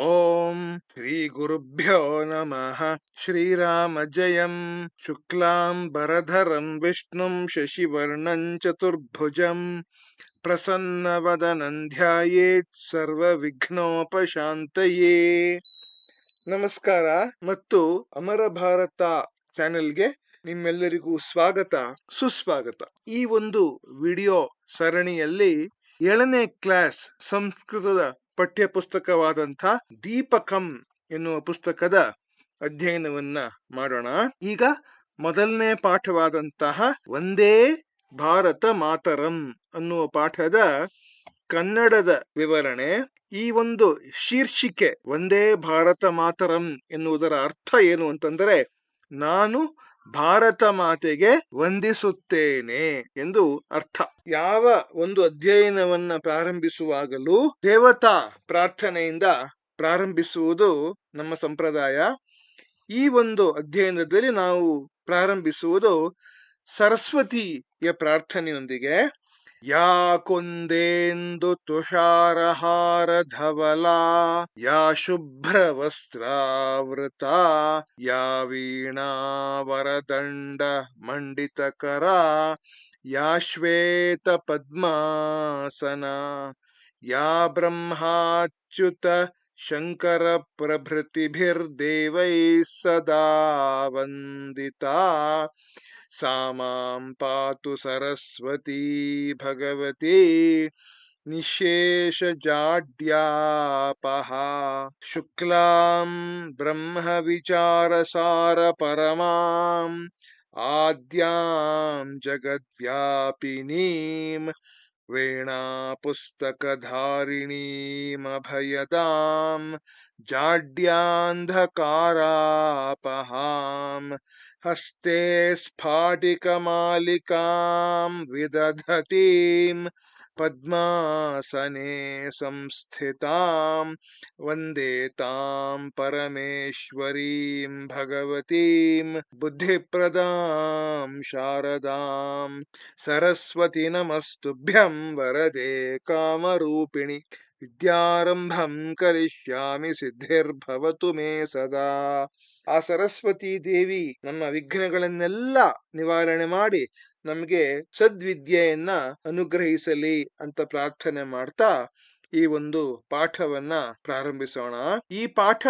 ಓಂ ಶ್ರೀ ಗುರುಭ್ಯೋ ನಮಃ. ಶ್ರೀರಾಮ ಜಯಂ ಶುಕ್ಲಾಂಬರಧರಂ ವಿಷ್ಣುಂ ಶಶಿವರ್ಣಂ ಚತುರ್ಭುಜಂ ಪ್ರಸನ್ನವದನಂ ಧ್ಯಾಯೇತ್ ಸರ್ವವಿಘ್ನೋಪಶಾಂತಯೇ. ನಮಸ್ಕಾರ ಮತ್ತು ಅಮರ ಭಾರತ ಚಾನೆಲ್ಗೆ ನಿಮ್ಮೆಲ್ಲರಿಗೂ ಸ್ವಾಗತ ಸುಸ್ವಾಗತ. ಈ ಒಂದು ವಿಡಿಯೋ ಸರಣಿಯಲ್ಲಿ 7ನೇ ಕ್ಲಾಸ್ ಸಂಸ್ಕೃತದ ಪಠ್ಯ ಪುಸ್ತಕವಾದಂಥ ದೀಪಕಂ ಎನ್ನುವ ಪುಸ್ತಕದ ಅಧ್ಯಯನವನ್ನ ಮಾಡೋಣ. ಈಗ ಮೊದಲನೇ ಪಾಠವಾದಂತಹ ವಂದೇ ಭಾರತ ಮಾತರಂ ಅನ್ನುವ ಪಾಠದ ಕನ್ನಡದ ವಿವರಣೆ. ಈ ಒಂದು ಶೀರ್ಷಿಕೆ ವಂದೇ ಭಾರತ ಮಾತರಂ ಎನ್ನುವುದರ ಅರ್ಥ ಏನು ಅಂತಂದರೆ, ನಾನು ಭಾರತ ಮಾತೆಗೆ ವಂದಿಸುತ್ತೇನೆ ಎಂದು ಅರ್ಥ. ಯಾವ ಒಂದು ಅಧ್ಯಯನವನ್ನ ಪ್ರಾರಂಭಿಸುವಾಗಲೂ ದೇವತಾ ಪ್ರಾರ್ಥನೆಯಿಂದ ಪ್ರಾರಂಭಿಸುವುದು ನಮ್ಮ ಸಂಪ್ರದಾಯ. ಈ ಒಂದು ಅಧ್ಯಯನದಲ್ಲಿ ನಾವು ಪ್ರಾರಂಭಿಸುವುದು ಸರಸ್ವತಿಯ ಪ್ರಾರ್ಥನೆಯೊಂದಿಗೆ. ಯಾ ಕುಂದೇಂದು ತುಷಾರಹಾರ ಧವಲಾ ಯಾ ಶುಭ್ರವಸ್ತ್ರಾವೃತ ಯಾ ವೀಣಾವರದಂಡ ಮಂಡಿತಕರಾ ಯಾ ಶ್ವೇತ ಪದ್ಮಾಸನ ಯಾ ಬ್ರಹ್ಮಾಚ್ಯುತ ಶಂಕರ ಪ್ರಭೃತಿಭಿರ್ದೇವೈ ಸದಾ ವಂದಿತಾ ಸಾ ಮಾಂ ಪಾತು ಸರಸ್ವತೀ ಭಗವತಿ ನಿಶೇಷಜಾಡ್ಯಾಪಹ. ಶುಕ್ಲಾಂ ಬ್ರಹ್ಮ ವಿಚಾರಸಾರ ಪರಮಾಂ ಆದ್ಯಾಂ ಜಗದ್ವ್ಯಾಪಿನೀಂ ವೇಣಾ ಪುಸ್ತಕಧಾರಿಣೀಮಭಯದಾಂ ಜಾಡ್ಯಾಂಧಕಾರಾಪಹಾಂ ಹಸ್ತೆ ಸ್ಫಾಟಿಕಮಾಲಿಕಾಂ ವಿದಧತೀಂ ಪದ್ಮಾಸನೆ ಸಂಸ್ಥಿತಾಂ ವಂದೇ ತಾಂ ಪರಮೇಶ್ವರೀಂ ಭಗವತೀಂ ಬುದ್ಧಿಪ್ರದಾಂ ಶಾರದಾಂ ಸರಸ್ವತಿ ನಮಸ್ತುಭ್ಯಂ ವರದೆ ಕಾಮರೂಪಿಣಿ ವಿದ್ಯಾರಂಭಂ ಕರಿಷ್ಯಾಮಿ ಸಿದ್ಧಿರ್ಭವತು ಮೇ ಸದಾ. ಆ ಸರಸ್ವತಿ ದೇವಿ ನಮ್ಮ ವಿಘ್ನಗಳನ್ನೆಲ್ಲ ನಿವಾರಣೆ ಮಾಡಿ ನಮಗೆ ಸದ್ವಿದ್ಯೆಯನ್ನ ಅನುಗ್ರಹಿಸಲಿ ಅಂತ ಪ್ರಾರ್ಥನೆ ಮಾಡ್ತಾ ಈ ಒಂದು ಪಾಠವನ್ನ ಪ್ರಾರಂಭಿಸೋಣ. ಈ ಪಾಠ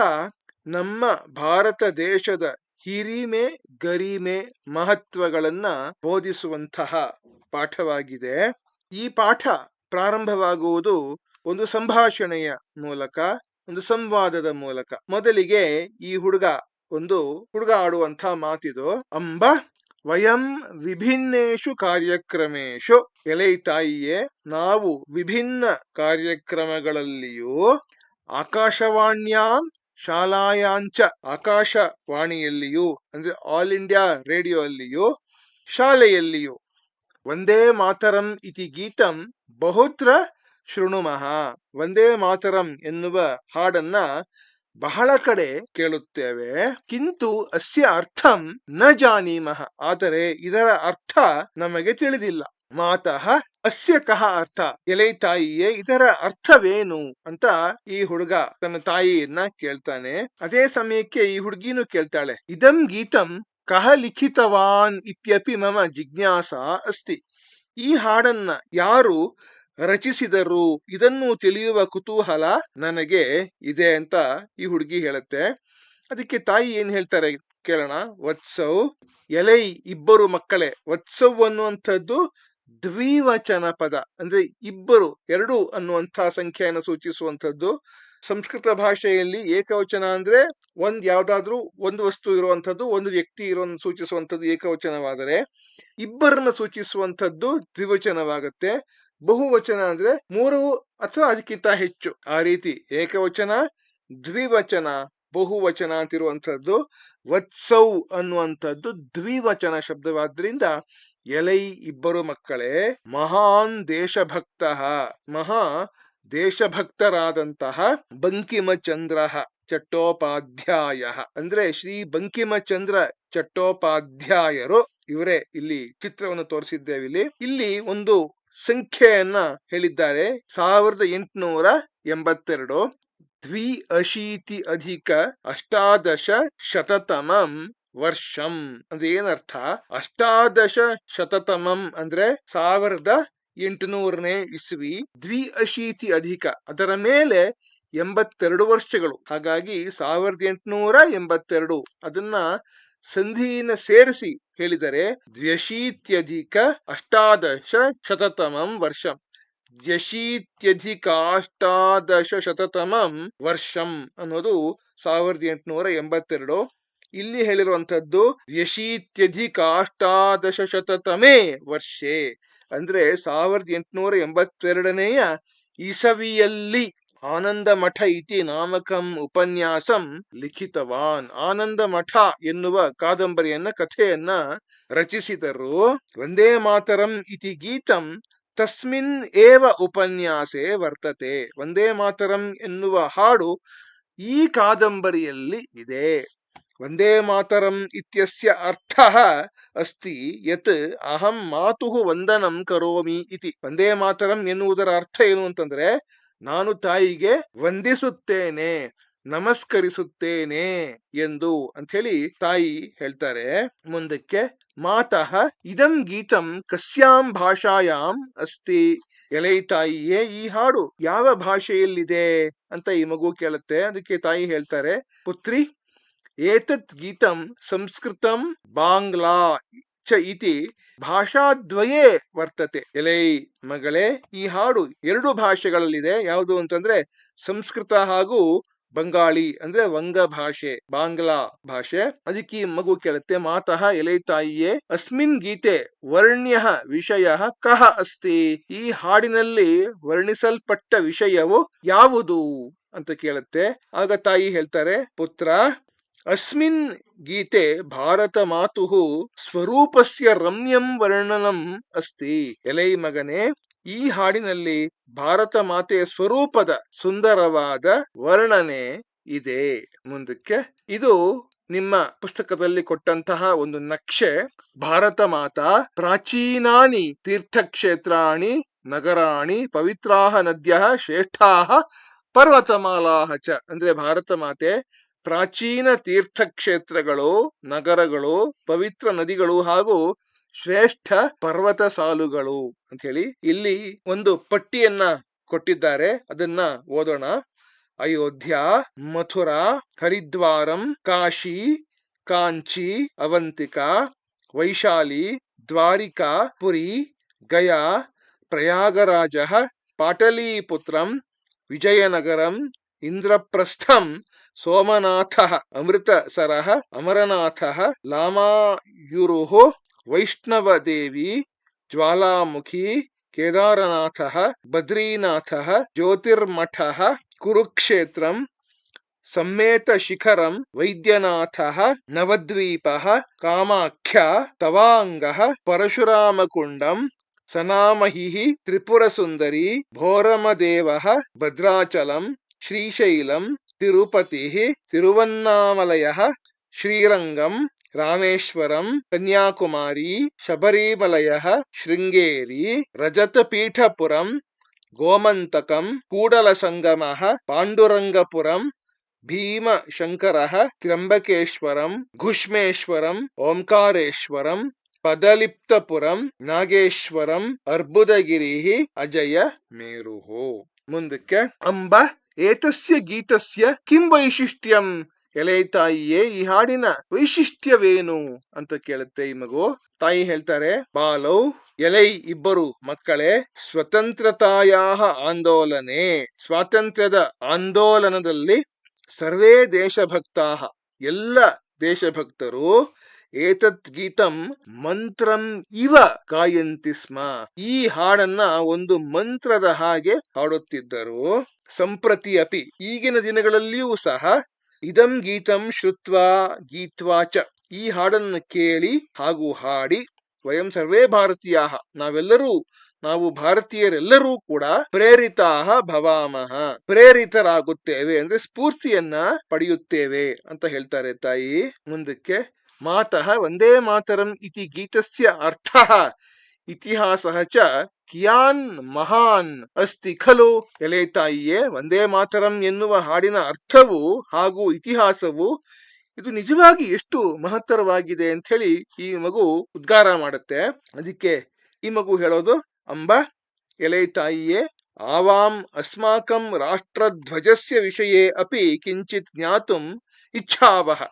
ನಮ್ಮ ಭಾರತ ದೇಶದ ಹಿರಿಮೆ ಗರಿಮೆ ಮಹತ್ವಗಳನ್ನ ಬೋಧಿಸುವಂತಹ ಪಾಠವಾಗಿದೆ. ಈ ಪಾಠ ಪ್ರಾರಂಭವಾಗುವುದು ಒಂದು ಸಂಭಾಷಣೆಯ ಮೂಲಕ, ಒಂದು ಸಂವಾದದ ಮೂಲಕ. ಮೊದಲಿಗೆ ಈ ಹುಡುಗ ಆಡುವಂಥ ಮಾತಿದು. ಅಂಬ ವಯಂ ವಿಭಿನ್ನೇಷು ಕಾರ್ಯಕ್ರಮೇಶು. ಎಲೈ ತಾಯಿಯೇ, ನಾವು ವಿಭಿನ್ನ ಕಾರ್ಯಕ್ರಮಗಳಲ್ಲಿಯೂ ಆಕಾಶವಾಣ್ಯಾಂ ಶಾಲಾಯಾಂಚ, ಆಕಾಶವಾಣಿಯಲ್ಲಿಯೂ ಅಂದ್ರೆ ಆಲ್ ಇಂಡಿಯಾ ರೇಡಿಯೋ ಅಲ್ಲಿಯೂ ಶಾಲೆಯಲ್ಲಿಯೂ ವಂದೇ ಮಾತರಂ ಇತಿ ಗೀತಂ ಬಹುತ್ರ ಶೃಣುಮಃ. ವಂದೇ ಮಾತರಂ ಎನ್ನುವ ಹಾಡನ್ನ ಬಹಳ ಕಡೆ ಕೇಳುತ್ತೇವೆ. ಕಿಂತು ಅಸ್ಯ ಅರ್ಥಂ ನ ಜಾನೀಮಃ, ಆದರೆ ಇದರ ಅರ್ಥ ನಮಗೆ ತಿಳಿದಿಲ್ಲ. ಮಾತಃ ಅಸ್ಯ ಕಹ ಅರ್ಥ. ಎಲೈ ತಾಯಿಯೇ, ಇದರ ಅರ್ಥವೇನು ಅಂತ ಈ ಹುಡುಗ ತನ್ನ ತಾಯಿಯನ್ನ ಕೇಳ್ತಾನೆ. ಅದೇ ಸಮಯಕ್ಕೆ ಈ ಹುಡುಗಿನೂ ಕೇಳ್ತಾಳೆ. ಇದಂ ಗೀತಂ ಕಹ ಲಿಖಿತವಾನ್ ಇತ್ಯಪಿ ಮಮ ಜಿಜ್ಞಾಸಾ ಅಸ್ತಿ. ಈ ಹಾಡನ್ನ ಯಾರು ರಚಿಸಿದರು ಇದನ್ನು ತಿಳಿಯುವ ಕುತೂಹಲ ನನಗೆ ಇದೆ ಅಂತ ಈ ಹುಡುಗಿ ಹೇಳುತ್ತೆ. ಅದಕ್ಕೆ ತಾಯಿ ಏನ್ ಹೇಳ್ತಾರೆ ಕೇಳೋಣ. ವತ್ಸೌ, ಎಲೈ ಇಬ್ಬರು ಮಕ್ಕಳೇ. ವತ್ಸೌ ಅನ್ನುವಂಥದ್ದು ದ್ವಿವಚನ ಪದ, ಅಂದ್ರೆ ಇಬ್ಬರು, ಎರಡು ಅನ್ನುವಂಥ ಸಂಖ್ಯೆಯನ್ನು ಸೂಚಿಸುವಂಥದ್ದು. ಸಂಸ್ಕೃತ ಭಾಷೆಯಲ್ಲಿ ಏಕವಚನ ಅಂದ್ರೆ ಯಾವ್ದಾದ್ರೂ ಒಂದು ವಸ್ತು ಇರುವಂಥದ್ದು, ಒಂದು ವ್ಯಕ್ತಿ ಸೂಚಿಸುವಂಥದ್ದು ಏಕವಚನವಾದರೆ, ಇಬ್ಬರನ್ನ ಸೂಚಿಸುವಂಥದ್ದು ದ್ವಿವಚನವಾಗುತ್ತೆ. ಬಹುವಚನ ಅಂದ್ರೆ ಮೂರು ಅಥವಾ ಅದಕ್ಕಿಂತ ಹೆಚ್ಚು. ಆ ರೀತಿ ಏಕವಚನ, ದ್ವಿವಚನ, ಬಹುವಚನ ಅಂತಿರುವಂಥದ್ದು. ವತ್ಸೌ ಅನ್ನುವಂಥದ್ದು ದ್ವಿವಚನ ಶಬ್ದವಾದ್ರಿಂದ ಎಲೈ ಇಬ್ಬರು ಮಕ್ಕಳೇ, ಮಹಾನ್ ದೇಶಭಕ್ತ, ಮಹಾ ದೇಶಭಕ್ತರಾದಂತಹ ಬಂಕಿಮಚಂದ್ರ ಚಟ್ಟೋಪಾಧ್ಯಾಯ, ಅಂದ್ರೆ ಶ್ರೀ ಬಂಕಿಮಚಂದ್ರ ಚಟ್ಟೋಪಾಧ್ಯಾಯರು ಇವರೇ. ಇಲ್ಲಿ ಚಿತ್ರವನ್ನು ತೋರಿಸಿದ್ದೇವೆ. ಇಲ್ಲಿ ಒಂದು ಸಂಖ್ಯೆಯನ್ನ ಹೇಳಿದ್ದಾರೆ, 1882. द्वि-अशीति-अधिक-1800 ವರ್ಷಂ ಅಂದ್ರೆ ಏನರ್ಥ? 1800 ಅಂದ್ರೆ 1800ನೇ ಇಸ್ವಿ, ದ್ವಿ-ಅಶೀತಿ-ಅಧಿಕ ಅದರ ಮೇಲೆ 82 ವರ್ಷಗಳು, ಹಾಗಾಗಿ 1882. ಅದನ್ನ ಸಂಧಿನ ಸೇರಿಸಿ ಹೇಳಿದರೆ ದ್ವ್ಯಶೀತ್ಯಧಿಕ-1800 ವರ್ಷಂ, ದ್ವ್ಯಶೀತ್ಯಧಿಕ-1800 ವರ್ಷಂ ಅನ್ನೋದು 1882. ಇಲ್ಲಿ ಹೇಳಿರುವಂತದ್ದು ದ್ವ್ಯಶೀತ್ಯಧಿಕ-1800 ವರ್ಷೆ, ಅಂದ್ರೆ 1882ನೇ ಇಸವಿಯಲ್ಲಿ ಆನಂದ ಮಠ ಇತಿ ನಾಮಕಂ ಉಪನ್ಯಾಸಂ ಲಿಖಿತವಾನ್. ಆನಂದ ಮಠ ಎನ್ನುವ ಕಾದಂಬರಿಯನ್ನ, ಕಥೆಯನ್ನ ರಚಿಸಿದರು. ವಂದೇ ಮಾತರಂ ಇತಿ ಗೀತಂ ತಸ್ಮಿನ್ ಏವ ಉಪನ್ಯಾಸೆ ವರ್ತತೆ. ವಂದೇ ಮಾತರಂ ಎನ್ನುವ ಹಾಡು ಈ ಕಾದಂಬರಿಯಲ್ಲಿ ಇದೆ. ವಂದೇ ಮಾತರಂ ಇತ್ಯಸ್ಯ ಅರ್ಥಃ ಅಸ್ತಿ ಯತ್ ಅಹಂ ಮಾತುಃ ವಂದನಂ ಕರೋಮಿ ಇತಿ. ವಂದೇ ಮಾತರಂ ಎನ್ನುವುದರ ಅರ್ಥ ಏನು ಅಂತಂದ್ರೆ, ನಾನು ತಾಯಿಗೆ ವಂದಿಸುತ್ತೇನೆ, ನಮಸ್ಕರಿಸುತ್ತೇನೆ ಎಂದು ಅಂಥೇಳಿ ತಾಯಿ ಹೇಳ್ತಾರೆ. ಮುಂದಕ್ಕೆ ಮಾತಃ ಇದಂ ಗೀತಂ ಕಸ್ಯಾಂ ಭಾಷಾಯಾಂ ಅಸ್ತಿ. ಎಲೈ ತಾಯಿಯೇ, ಈ ಹಾಡು ಯಾವ ಭಾಷೆಯಲ್ಲಿದೆ ಅಂತ ಈ ಮಗು ಕೇಳುತ್ತೆ. ಅದಕ್ಕೆ ತಾಯಿ ಹೇಳ್ತಾರೆ, ಪುತ್ರಿ ಏತತ್ ಗೀತಂ ಸಂಸ್ಕೃತಂ ಬಾಂಗ್ಲಾ ಚ ಇತಿ ಭಾಷಾದ್ವಯೇ ವರ್ತತೆ. ಎಲೈ ಮಗಳೇ, ಈ ಹಾಡು 2 ಭಾಷೆಗಳಲ್ಲಿದೆ. ಯಾವುದು ಅಂತಂದ್ರೆ ಸಂಸ್ಕೃತ ಹಾಗೂ ಬಂಗಾಳಿ, ಅಂದ್ರೆ ವಂಗ ಭಾಷೆ, ಬಾಂಗ್ಲಾ ಭಾಷೆ. ಅದಕ್ಕೆ ಈ ಮಗು ಕೇಳುತ್ತೆ, ಮಾತಃ ಎಲೈ ತಾಯಿಯೇ, ಅಸ್ಮಿನ್ ಗೀತೆ ವರ್ಣ್ಯ ವಿಷಯ ಕಹ ಅಸ್ತಿ. ಈ ಹಾಡಿನಲ್ಲಿ ವರ್ಣಿಸಲ್ಪಟ್ಟ ವಿಷಯವು ಯಾವುದು ಅಂತ ಕೇಳುತ್ತೆ. ಆಗ ತಾಯಿ ಹೇಳ್ತಾರೆ, ಪುತ್ರ ಅಸ್ಮಿನ್ ಗೀತೆ ಭಾರತ ಮಾತುಃ ಸ್ವರೂಪಸ್ಯ ರಮ್ಯಂ ವರ್ಣನಂ ಅಸ್ತಿ. ಎಲೈ ಮಗನೇ, ಈ ಹಾಡಿನಲ್ಲಿ ಭಾರತ ಮಾತೆಯ ಸ್ವರೂಪದ ಸುಂದರವಾದ ವರ್ಣನೆ ಇದೆ. ಮುಂದಕ್ಕೆ ಇದು ನಿಮ್ಮ ಪುಸ್ತಕದಲ್ಲಿ ಕೊಟ್ಟಂತಹ ಒಂದು ನಕ್ಷೆ. ಭಾರತ ಮಾತಾ ಪ್ರಾಚೀನಾನಿ ತೀರ್ಥಕ್ಷೇತ್ರಾಣಿ ನಗರಾಣಿ ಪವಿತ್ರಾಹ ನದ್ಯಃ ಶ್ರೇಷ್ಠಾಹ ಪರ್ವತಮಾಲಾಹ ಚ. ಅಂದ್ರೆ ಭಾರತ ಮಾತೆ ಪ್ರಾಚೀನ ತೀರ್ಥಕ್ಷೇತ್ರಗಳು, ನಗರಗಳು, ಪವಿತ್ರ ನದಿಗಳು ಹಾಗೂ ಶ್ರೇಷ್ಠ ಪರ್ವತ ಸಾಲುಗಳು ಅಂತ ಹೇಳಿ ಇಲ್ಲಿ ಒಂದು ಪಟ್ಟಿಯನ್ನ ಕೊಟ್ಟಿದ್ದಾರೆ. ಅದನ್ನ ಓದೋಣ. ಅಯೋಧ್ಯ, ಮಥುರಾ, ಹರಿದ್ವಾರಂ, ಕಾಶಿ, ಕಾಂಚಿ, ಅವಂತಿಕಾ, ವೈಶಾಲಿ, ದ್ವಾರಿಕಾ, ಪುರಿ, ಗಯಾ, ಪ್ರಯಾಗರಾಜ, ಪಾಟಲೀಪುತ್ರಂ, ವಿಜಯನಗರಂ, ಇಂದ್ರಪ್ರಸ್ಥಂ, ಸೋಮನಾಥ, ಅಮೃತಸರ, ಅಮರನಾಥ, ಲಾಮಾಯುರುಃ, ವೈಷ್ಣವದೇವಿ, ಜ್ವಾಲಾಮುಖಿ, ಕೇದಾರನಾಥ, ಬದ್ರೀನಾಥ, ಜ್ಯೋತಿರ್ಮಠ, ಕುರುಕ್ಷೇತ್ರಂ, ಸಮ್ಮೇತ ಶಿಖರಂ, ವೈದ್ಯನಾಥ, ನವದ್ವೀಪ, ಕಾಮಾಖ್ಯ, ತವಾಂಗ, ಪರಶುರಾಮಕುಂಡಂ, ಸನಾಮಹಿ, ತ್ರಿಪುರಸುಂದರಿ, ಭೋರಮದೇವ, ಭದ್ರಾಚಲಂ, ಶ್ರೀಶೈಲಂ, ತಿರುಪತಿ, ತಿರುವನ್ನಾಮಲಯ, ಶ್ರೀರಂಗಂ, ರಾಮೇಶ್ವರಂ, ಕನ್ಯಾಕುಮಾರಿ, ಶಬರಿಮಲಯ, ಶೃಂಗೇರಿ, ರಜತಪೀಠಪುರಂ, ಗೋಮಂತಕಂ, ಕೂಡಲಸಂಗಮಃ, ಪಾಂಡುರಂಗಪುರಂ, ಭೀಮಶಂಕರಃ, ತ್ರ್ಯಂಬಕೇಶ್ವರಂ, ಘುಷ್ಮೇಶ್ವರಂ, ಓಂಕಾರೇಶ್ವರಂ, ಪದಲಿಪ್ತಪುರಂ, ನಾಗೇಶ್ವರಂ, ಅರ್ಬುದಗಿರಿ, ಅಜಯ ಮೇರುಃ. ಮುಂದಕ್ಕೆ ಅಂಬ ಏತಸ್ಯ ಗೀತಸ್ಯ ಕಿಂ ವೈಶಿಷ್ಟ್ಯಂ. ಎಲೆ ತಾಯಿಯೇ, ಈ ಹಾಡಿನ ವೈಶಿಷ್ಟ್ಯವೇನು ಅಂತ ಕೇಳುತ್ತೆ ಈ ಮಗು. ತಾಯಿ ಹೇಳ್ತಾರೆ, ಬಾಲೌ, ಎಲೈ ಇಬ್ಬರು ಮಕ್ಕಳೇ, ಸ್ವತಂತ್ರತಾಯಾ ಆಂದೋಲನೆ, ಸ್ವಾತಂತ್ರ್ಯದ ಆಂದೋಲನದಲ್ಲಿ ಸರ್ವೇ ದೇಶಭಕ್ತಾ, ಎಲ್ಲ ದೇಶಭಕ್ತರು, ಏತತ್ ಗೀತಂ ಮಂತ್ರಂ ಇವ ಗಾಯಂತಿ ಸ್ಮ, ಈ ಹಾಡನ್ನ ಒಂದು ಮಂತ್ರದ ಹಾಗೆ ಹಾಡುತ್ತಿದ್ದರು. ಸಂಪ್ರತಿ ಅಪಿ, ಈಗಿನ ದಿನಗಳಲ್ಲಿಯೂ ಸಹ, ಇದಂ ಗೀತಂ ಶ್ರುತ್ವಾ ಗೀತ್ವಾ ಚ, ಈ ಹಾಡನ್ನು ಕೇಳಿ ಹಾಗೂ ಹಾಡಿ, ವಯಂ ಸರ್ವೇ ಭಾರತೀಯ, ನಾವು ಭಾರತೀಯರೆಲ್ಲರೂ ಕೂಡ ಪ್ರೇರಿತಾಹ ಭವಾಮಹ, ಪ್ರೇರಿತರಾಗುತ್ತೇವೆ, ಅಂದ್ರೆ ಸ್ಫೂರ್ತಿಯನ್ನ ಪಡೆಯುತ್ತೇವೆ ಅಂತ ಹೇಳ್ತಾರೆ ತಾಯಿ. ಮುಂದಕ್ಕೆ ಮಾತಃ ವಂದೇ ಮಾತರಂ ಇತಿ ಗೀತಸ್ಯ ಅರ್ಥಃ ಇತಿಹಾಸಃ ಚ ಕಿಯಾನ್ ಮಹಾನ್ ಅಸ್ತಿ ಖಲು. ಎಲೆ ತಾಯಿಯೇ, ವಂದೇ ಮಾತರಂ ಎನ್ನುವ ಹಾಡಿನ ಅರ್ಥವು ಹಾಗೂ ಇತಿಹಾಸವು ಇದು ನಿಜವಾಗಿ ಎಷ್ಟು ಮಹತ್ತರವಾಗಿದೆ ಅಂತ ಹೇಳಿ ಈ ಮಗು ಉದ್ಗಾರ ಮಾಡುತ್ತೆ. ಅದಕ್ಕೆ ಈ ಮಗು ಹೇಳೋದು, ಅಂಬ ಎಲೆ ತಾಯಿಯೇ, ಆವಾಂ ಅಸ್ಮಾಕಂ ರಾಷ್ಟ್ರಧ್ವಜಸ್ಯ ವಿಷಯೇ ಅಪಿ ಕಿಂಚಿತ್ ಜ್ಞಾತುಂ ಇಚ್ಛಾವಹ.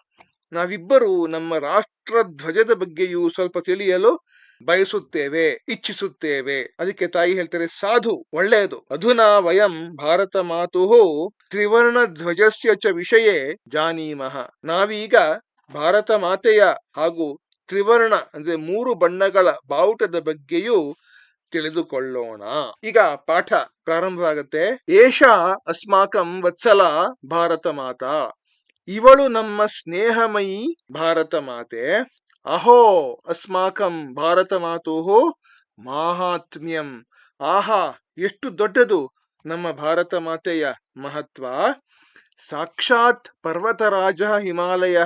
ನಾವಿಬ್ಬರು ನಮ್ಮ ರಾಷ್ಟ್ರಧ್ವಜದ ಬಗ್ಗೆಯೂ ಸ್ವಲ್ಪ ತಿಳಿಯಲು ಬಯಸುತ್ತೇವೆ, ಇಚ್ಛಿಸುತ್ತೇವೆ. ಅದಕ್ಕೆ ತಾಯಿ ಹೇಳ್ತಾರೆ, ಸಾಧು, ಒಳ್ಳೆಯದು. ಅಧುನಾ ವಯಂ ಭಾರತ ಮಾತುಃ ತ್ರಿವರ್ಣ ಧ್ವಜಸ್ಯ ಚ ವಿಷಯೇ ಜಾನೀಮಃ. ನಾವೀಗ ಭಾರತ ಮಾತೆಯ ಹಾಗೂ ತ್ರಿವರ್ಣ ಅಂದ್ರೆ 3 ಬಣ್ಣಗಳ ಬಾವುಟದ ಬಗ್ಗೆಯೂ ತಿಳಿದುಕೊಳ್ಳೋಣ. ಈಗ ಪಾಠ ಪ್ರಾರಂಭವಾಗುತ್ತೆ. ಏಷಾ ಅಸ್ಮಾಕಂ ವತ್ಸಲ ಭಾರತ ಮಾತಾ. ಇವಳು ನಮ್ಮ ಸ್ನೇಹಮಯಿ ಭಾರತ ಮಾತೆ. ಅಹೋ ಅಸ್ಮಾಕಂ ಭಾರತ ಮಾತುಃ ಮಾಹಾತ್ಮ್ಯಂ. ಆಹಾ, ಎಷ್ಟು ದೊಡ್ಡದು ನಮ್ಮ ಭಾರತ ಮಾತೆಯ ಮಹತ್ವ. ಸಾಕ್ಷಾತ್ ಪರ್ವತರಾಜ ಹಿಮಾಲಯ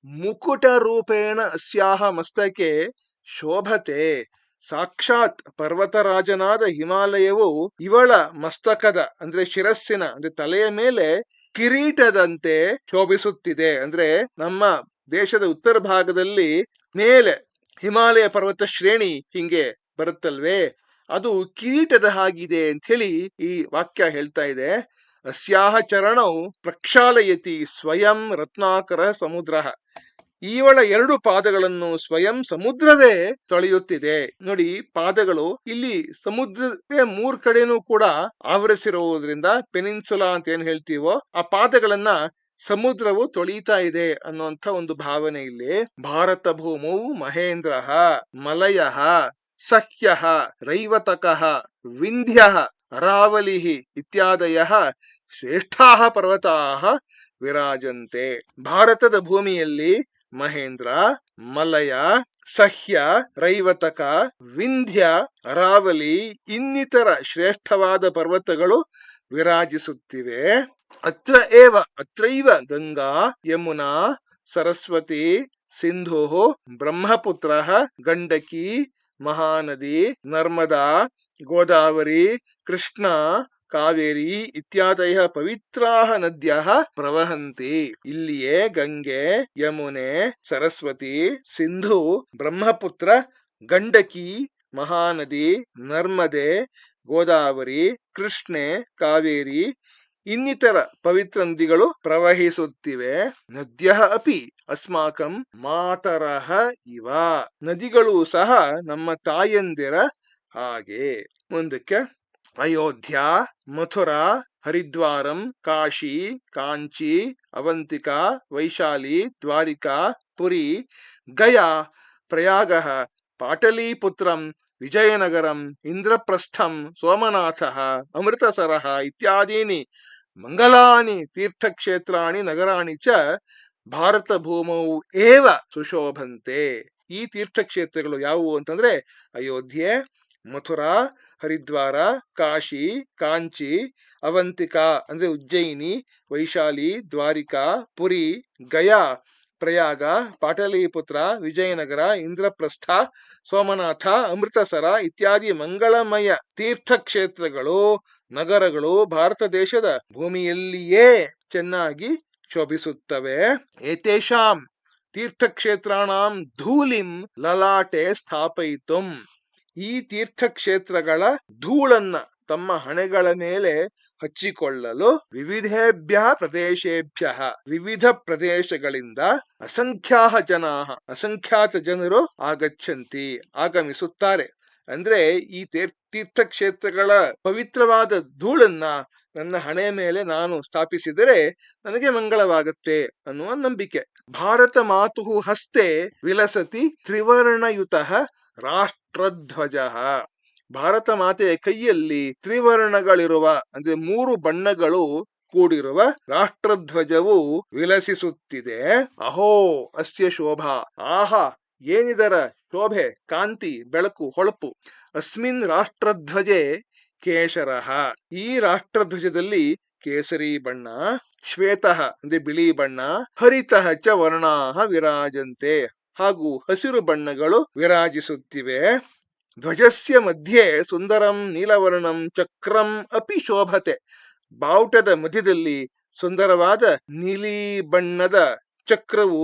ಮುಕುಟ ರೂಪೇಣ ಅಸ್ಯಾಹ ಮಸ್ತಕೆ ಶೋಭತೆ. ಸಾಕ್ಷಾತ್ ಪರ್ವತರಾಜನಾದ ಹಿಮಾಲಯವು ಇವಳ ಮಸ್ತಕದ ಅಂದ್ರೆ ಶಿರಸ್ಸಿನ ಅಂದ್ರೆ ತಲೆಯ ಮೇಲೆ ಕಿರೀಟದಂತೆ ಶೋಭಿಸುತ್ತಿದೆ. ಅಂದ್ರೆ ನಮ್ಮ ದೇಶದ ಉತ್ತರ ಭಾಗದಲ್ಲಿ ಮೇಲೆ ಹಿಮಾಲಯ ಪರ್ವತ ಶ್ರೇಣಿ ಹಿಂಗೆ ಬರುತ್ತಲ್ವೇ, ಅದು ಕಿರೀಟದ ಹಾಗಿದೆ ಅಂತ ಹೇಳಿ ಈ ವಾಕ್ಯ ಹೇಳ್ತಾ ಇದೆ. ಅಸ್ಯಾಹ ಚರಣೌ ಪ್ರಕ್ಷಾಲಯತಿ ಸ್ವಯಂ ರತ್ನಾಕರ ಸಮುದ್ರ. ಇವಳ 2 ಪಾದಗಳನ್ನು ಸ್ವಯಂ ಸಮುದ್ರವೇ ತೊಳೆಯುತ್ತಿದೆ. ನೋಡಿ, ಪಾದಗಳು ಇಲ್ಲಿ ಸಮುದ್ರವೇ 3 ಕಡೆನೂ ಕೂಡ ಆವರಿಸಿರುವುದರಿಂದ ಪೆನಿನ್ಸುಲಾ ಅಂತ ಏನ್ ಹೇಳ್ತೀವೋ ಆ ಪಾದಗಳನ್ನ ಸಮುದ್ರವು ತೊಳೀತಾ ಇದೆ ಅನ್ನುವಂಥ ಒಂದು ಭಾವನೆ ಇಲ್ಲಿ. ಭಾರತ ಭೂಮೌ ಮಹೇಂದ್ರ ಮಲಯ ಸಹ್ಯ ರೈವತಕ ವಿಂಧ್ಯ ಅರಾವಲಿ ಇತ್ಯಾದಯ ಶ್ರೇಷ್ಠಾ ಪರ್ವತಾ ವಿರಾಜಂತೆ. ಭಾರತದ ಭೂಮಿಯಲ್ಲಿ ಮಹೇಂದ್ರ, ಮಲಯ, ಸಹ್ಯ, ರೈವತಕ, ವಿಂಧ್ಯ, ಅರಾವಲಿ ಇನ್ನಿತರ ಶ್ರೇಷ್ಠವಾದ ಪರ್ವತಗಳು ವಿರಾಜಿಸುತ್ತಿವೆ. ಅತ್ರೈವ ಗಂಗಾ ಯಮುನಾ ಸರಸ್ವತಿ ಸಿಂಧು ಬ್ರಹ್ಮಪುತ್ರ ಗಂಡಕಿ ಮಹಾನದಿ ನರ್ಮದಾ ಗೋದಾವರಿ ಕೃಷ್ಣ ಕಾವೇರಿ ಇತ್ಯಾದಯ ಪವಿತ್ರಾಹ ನದ್ಯ ಪ್ರವಹಂತಿ. ಇಲ್ಲಿಯೇ ಗಂಗೆ, ಯಮುನೆ, ಸರಸ್ವತಿ, ಸಿಂಧು, ಬ್ರಹ್ಮಪುತ್ರ, ಗಂಡಕಿ, ಮಹಾನದಿ, ನರ್ಮದೆ, ಗೋದಾವರಿ, ಕೃಷ್ಣೆ, ಕಾವೇರಿ ಇನ್ನಿತರ ಪವಿತ್ರ ನದಿಗಳು ಪ್ರವಹಿಸುತ್ತಿವೆ. ನದ್ಯ ಅಪಿ ಅಸ್ಮಾಕಂ ಮಾತರಃ ಇವ. ನದಿಗಳು ಸಹ ನಮ್ಮ ತಾಯಂದಿರ ಹಾಗೆ. ಮುಂದಕ್ಕೆ ಅಯೋಧ್ಯ, ಮಥುರಾ, ಹರಿದ್ವಾರಂ, ಕಾಶಿ, ಕಾಂಚಿ, ಅವಂತಿಕಾ, ವೈಶಾಲಿ, ದ್ವಾರಿಕಾ, ಪುರಿ, ಗಯಾ, ಪ್ರಯಾಗ, ಪಾಟಲೀಪುತ್ರಂ, ವಿಜಯನಗರಂ, ಇಂದ್ರಪ್ರಸ್ಥಂ, ಸೋಮನಾಥ, ಅಮೃತಸರ ಇತ್ಯಾದೀನಿ ಮಂಗಲಾನಿ ತೀರ್ಥಕ್ಷೇತ್ರಾಣಿ ನಗರಾಣಿ ಚ ಭಾರತ ಭೂಮೌ ಏವ ಸುಶೋಭಂತೆ. ಈ ತೀರ್ಥಕ್ಷೇತ್ರಗಳು ಯಾವುವು ಅಂತಂದ್ರೆ ಅಯೋಧ್ಯೆ, ಮಥುರಾ, ಹರಿದ್ವಾರ, ಕಾಶಿ, ಕಾಂಚಿ, ಅವಂತಿಕಾ ಅಂದ್ರೆ ಉಜ್ಜಯಿನಿ, ವೈಶಾಲಿ, ದ್ವಾರಿಕಾ, ಪುರಿ, ಗಯಾ, ಪ್ರಯಾಗ, ಪಾಟಲಿಪುತ್ರ, ವಿಜಯನಗರ, ಇಂದ್ರಪ್ರಸ್ಥ, ಸೋಮನಾಥ, ಅಮೃತಸರ ಇತ್ಯಾದಿ ಮಂಗಳಮಯ ತೀರ್ಥಕ್ಷೇತ್ರಗಳು, ನಗರಗಳು ಭಾರತ ದೇಶದ ಭೂಮಿಯಲ್ಲಿಯೇ ಚೆನ್ನಾಗಿ ಶೋಭಿಸುತ್ತವೆ. ಏತೇಷಾಂ ತೀರ್ಥಕ್ಷೇತ್ರಾಣಾಂ ಧೂಲಿಂ ಲಲಾಟೆ ಸ್ಥಾಪಯಿತುಂ. ಈ ತೀರ್ಥಕ್ಷೇತ್ರಗಳ ಧೂಳನ್ನ ತಮ್ಮ ಹಣೆಗಳ ಮೇಲೆ ಹಚ್ಚಿಕೊಳ್ಳಲು ವಿವಿಧೇಭ್ಯ ಪ್ರದೇಶೇಭ್ಯ ವಿವಿಧ ಪ್ರದೇಶಗಳಿಂದ ಅಸಂಖ್ಯಾತ ಜನರು ಆಗಮಿಸುತ್ತಾರೆ. ಅಂದ್ರೆ ಈ ತೀರ್ಥಕ್ಷೇತ್ರಗಳ ಪವಿತ್ರವಾದ ಧೂಳನ್ನ ನನ್ನ ಹಣೆ ಮೇಲೆ ನಾನು ಸ್ಥಾಪಿಸಿದರೆ ನನಗೆ ಮಂಗಳವಾಗುತ್ತೆ ಅನ್ನುವ ನಂಬಿಕೆ. ಭಾರತ ಮಾತುಃ ಹಸ್ತೆ ವಿಲಸತಿ ತ್ರಿವರ್ಣಯುತ ರಾಷ್ಟ್ರಧ್ವಜ. ಭಾರತ ಮಾತೆಯ ಕೈಯಲ್ಲಿ ತ್ರಿವರ್ಣಗಳಿರುವ ಅಂದ್ರೆ 3 ಬಣ್ಣಗಳು ಕೂಡಿರುವ ರಾಷ್ಟ್ರಧ್ವಜವು ವಿಲಸಿಸುತ್ತಿದೆ. ಅಹೋ ಅಸ್ಯ ಶೋಭಾ. ಆಹಾ, ಏನಿದರ ಶೋಭೆ, ಕಾಂತಿ, ಬೆಳಕು, ಹೊಳಪು. ಅಸ್ಮಿನ್ ರಾಷ್ಟ್ರಧ್ವಜೆ ಕೇಶರಃ. ಈ ರಾಷ್ಟ್ರಧ್ವಜದಲ್ಲಿ ಕೇಸರಿ ಬಣ್ಣ, ಶ್ವೇತಃ ಅಂದ್ರೆ ಬಿಳಿ ಬಣ್ಣ, ಹರಿತಃ ಚ ವರ್ಣಾಃ ವಿರಾಜಂತೆ ಹಾಗೂ ಹಸಿರು ಬಣ್ಣಗಳು ವಿರಾಜಿಸುತ್ತಿವೆ. ಧ್ವಜಸ್ಯ ಮಧ್ಯೆ ಸುಂದರಂ ನೀಲವರ್ಣಂ ಚಕ್ರಂ ಅಪಿ ಶೋಭತೆ. ಬಾವುಟದ ಮಧ್ಯದಲ್ಲಿ ಸುಂದರವಾದ ನೀಲಿ ಬಣ್ಣದ ಚಕ್ರವು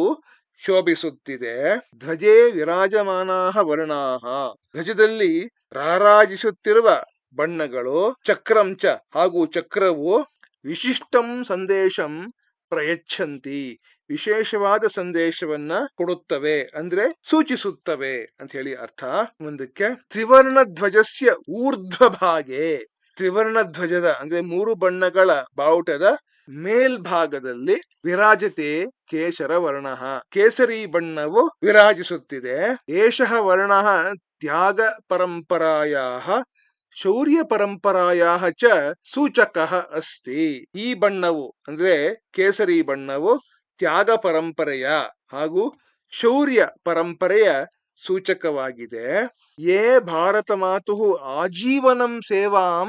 ಶೋಭಿಸುತ್ತಿದೆ. ಧ್ವಜೇ ವಿರಾಜಮಾನಾಹ ವರ್ಣಾಹ. ಧ್ವಜದಲ್ಲಿ ರಾರಾಜಿಸುತ್ತಿರುವ ಬಣ್ಣಗಳು ಚಕ್ರಂಚ ಹಾಗೂ ಚಕ್ರವು ವಿಶಿಷ್ಟಂ ಸಂದೇಶಂ ಪ್ರಯಚ್ಛಂತಿ. ವಿಶೇಷವಾದ ಸಂದೇಶವನ್ನ ಕೊಡುತ್ತವೆ, ಅಂದ್ರೆ ಸೂಚಿಸುತ್ತವೆ ಅಂತ ಹೇಳಿ ಅರ್ಥ. ಮುಂದಕ್ಕೆ ತ್ರಿವರ್ಣ ಧ್ವಜಸ್ಯ ಊರ್ಧ್ವ ಭಾಗೆ. ತ್ರಿವರ್ಣ ಧ್ವಜದ ಅಂದ್ರೆ 3 ಬಣ್ಣಗಳ ಬಾವುಟದ ಮೇಲ್ಭಾಗದಲ್ಲಿ ವಿರಾಜತೆ ಕೇಸರ ವರ್ಣ. ಕೇಸರಿ ಬಣ್ಣವು ವಿರಾಜಿಸುತ್ತಿದೆ. ಏಷಃ ವರ್ಣ ತ್ಯಾಗ ಪರಂಪರಾಯಾಃ ಶೌರ್ಯ ಪರಂಪರಾಯಾಃ ಚ ಸೂಚಕಃ ಅಸ್ತಿ. ಈ ಬಣ್ಣವು ಅಂದ್ರೆ ಕೇಸರಿ ಬಣ್ಣವು ತ್ಯಾಗ ಪರಂಪರೆಯ ಹಾಗೂ ಶೌರ್ಯ ಪರಂಪರೆಯ ಸೂಚಕವಾಗಿದೆ. ಯೇ ಭಾರತ ಮಾತು ಆಜೀವನಂ ಸೇವಾಂ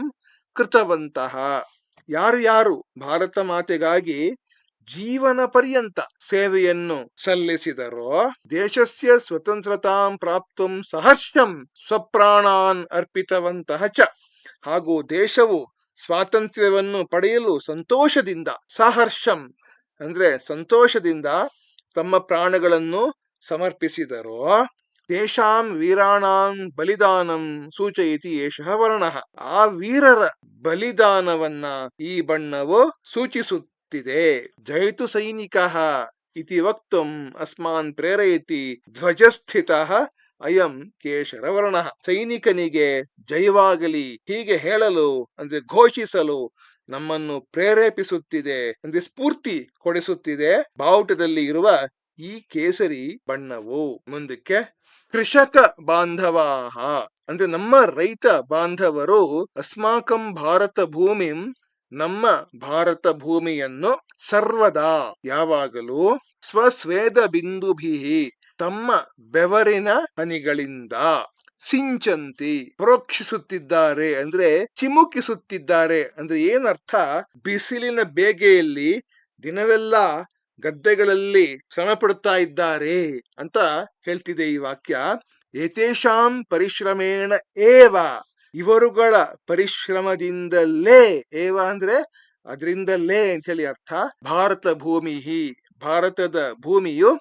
ಕೃತವಂತಹ. ಯಾರು ಭಾರತ ಮಾತೆಗಾಗಿ ಜೀವನ ಪರ್ಯಂತ ಸೇವೆಯನ್ನು ಸಲ್ಲಿಸಿದರೋ ದೇಶಸ್ಯ ಸ್ವತಂತ್ರತಾಂ ಪ್ರಾಪ್ತುಂ ಸಹರ್ಷಂ ಸ್ವಪ್ರಾಣಾನ್ ಅರ್ಪಿತವಂತಹ ಚ. ಹಾಗೂ ದೇಶವು ಸ್ವಾತಂತ್ರ್ಯವನ್ನು ಪಡೆಯಲು ಸಂತೋಷದಿಂದ, ಸಹರ್ಷಂ ಅಂದ್ರೆ ಸಂತೋಷದಿಂದ ತಮ್ಮ ಪ್ರಾಣಗಳನ್ನು ಸಮರ್ಪಿಸಿದರೋ ತೇಷಾಂ ವೀರಾಣಾಂ ಬಲಿದಾನಂ ಸೂಚಯತಿ ಏಷಃ ವರ್ಣಃ. ಆ ವೀರರ ಬಲಿದಾನವನ್ನ ಈ ಬಣ್ಣವು ಸೂಚಿಸುತ್ತಿದೆ. ಜಯತು ಸೈನಿಕಃ ಇತಿ ವಕ್ತುಂ ಅಸ್ಮಾನ್ ಪ್ರೇರಯತಿ ಧ್ವಜಸ್ಥಿತಃ ಅಯಂ ಕೇಸರ ವರ್ಣಃ. ಸೈನಿಕನಿಗೆ ಜಯವಾಗಲಿ ಹೀಗೆ ಹೇಳಲು ಅಂದ್ರೆ ಘೋಷಿಸಲು ನಮ್ಮನ್ನು ಪ್ರೇರೇಪಿಸುತ್ತಿದೆ, ಅಂದ್ರೆ ಸ್ಫೂರ್ತಿ ಕೊಡಿಸುತ್ತಿದೆ ಬಾವುಟದಲ್ಲಿ ಇರುವ ಈ ಕೇಸರಿ ಬಣ್ಣವು. ಮುಂದಕ್ಕೆ ಕೃಷಕ ಬಾಂಧವಾಹ. ಅಂದ್ರೆ ನಮ್ಮ ರೈತ ಬಾಂಧವರು ಅಸ್ಮಾಕಂ ಭಾರತ ಭೂಮಿಂ ನಮ್ಮ ಭಾರತ ಭೂಮಿಯನ್ನು ಸರ್ವದಾ ಯಾವಾಗಲೂ ಸ್ವಸ್ವೇದ ಬಿಂದುಭಿಹಿ ತಮ್ಮ ಬೆವರಿನ ಹನಿಗಳಿಂದ ಸಿಂಚಂತಿ ಪ್ರೋಕ್ಷಿಸುತ್ತಿದ್ದಾರೆ, ಅಂದ್ರೆ ಚಿಮುಕಿಸುತ್ತಿದ್ದಾರೆ. ಅಂದ್ರೆ ಏನರ್ಥ? ಬಿಸಿಲಿನ ಬೇಗೆಯಲ್ಲಿ ದಿನವೆಲ್ಲ ಗದ್ದೆಗಳಲ್ಲಿ ಶ್ರಮ ಪಡುತ್ತಾ ಇದ್ದಾರೆ ಅಂತ ಹೇಳ್ತಿದೆ ಈ ವಾಕ್ಯ. ಏತೇಷಾಂ ಪರಿಶ್ರಮೇಣ ಏವ. ಇವರುಗಳ ಪರಿಶ್ರಮದಿಂದಲೇ, ಏವ ಅಂದ್ರೆ ಅದರಿಂದಲೇ ಅಂತ ಹೇಳಿ ಅರ್ಥ. ಭಾರತ ಭೂಮಿ, ಭಾರತದ ಭೂಮಿಯು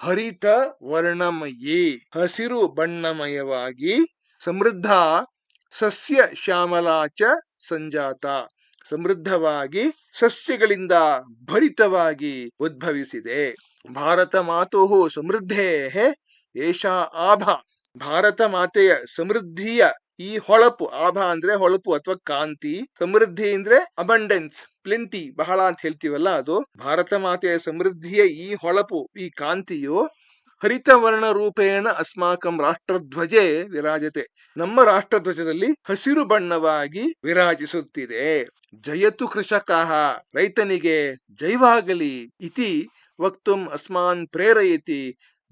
ಹರಿತ ವರ್ಣಮಯಿ ಹಸಿರು ಬಣ್ಣಮಯವಾಗಿ ಸಮೃದ್ಧ ಸಸ್ಯ ಶ್ಯಾಮಲಾಚ ಸಂಜಾತ ಸಮೃದ್ಧವಾಗಿ ಸಸ್ಯಗಳಿಂದ ಭರಿತವಾಗಿ ಉದ್ಭವಿಸಿದೆ. ಭಾರತ ಮಾತು ಸಮೃದ್ಧೇ ಏಷಾ ಆಭ. ಭಾರತ ಮಾತೆಯ ಸಮೃದ್ಧಿಯ ಈ ಹೊಳಪು, ಆಭ ಅಂದ್ರೆ ಹೊಳಪು ಅಥವಾ ಕಾಂತಿ, ಸಮೃದ್ಧಿ ಅಂದ್ರೆ ಅಬಂಡೆನ್ಸ್, ಪ್ಲೆಂಟಿ, ಬಹಳ ಅಂತ ಹೇಳ್ತೀವಲ್ಲ ಅದು. ಭಾರತ ಮಾತೆಯ ಸಮೃದ್ಧಿಯ ಈ ಹೊಳಪು, ಈ ಕಾಂತಿಯು ಹರಿತವರ್ಣ ರೂಪೇಣ ಅಸ್ಮಾಕಂ ರಾಷ್ಟ್ರಧ್ವಜೆ ವಿರಾಜತೆ. ನಮ್ಮ ರಾಷ್ಟ್ರಧ್ವಜದಲ್ಲಿ ಹಸಿರು ಬಣ್ಣವಾಗಿ ವಿರಾಜಿಸುತ್ತಿದೆ. ಜಯತು ಕೃಷಕಃ. ರೈತನಿಗೆ ಜಯವಾಗಲಿ. ಇತಿ ವಕ್ತುಂ ಅಸ್ಮಾನ್ ಪ್ರೇರಯತಿ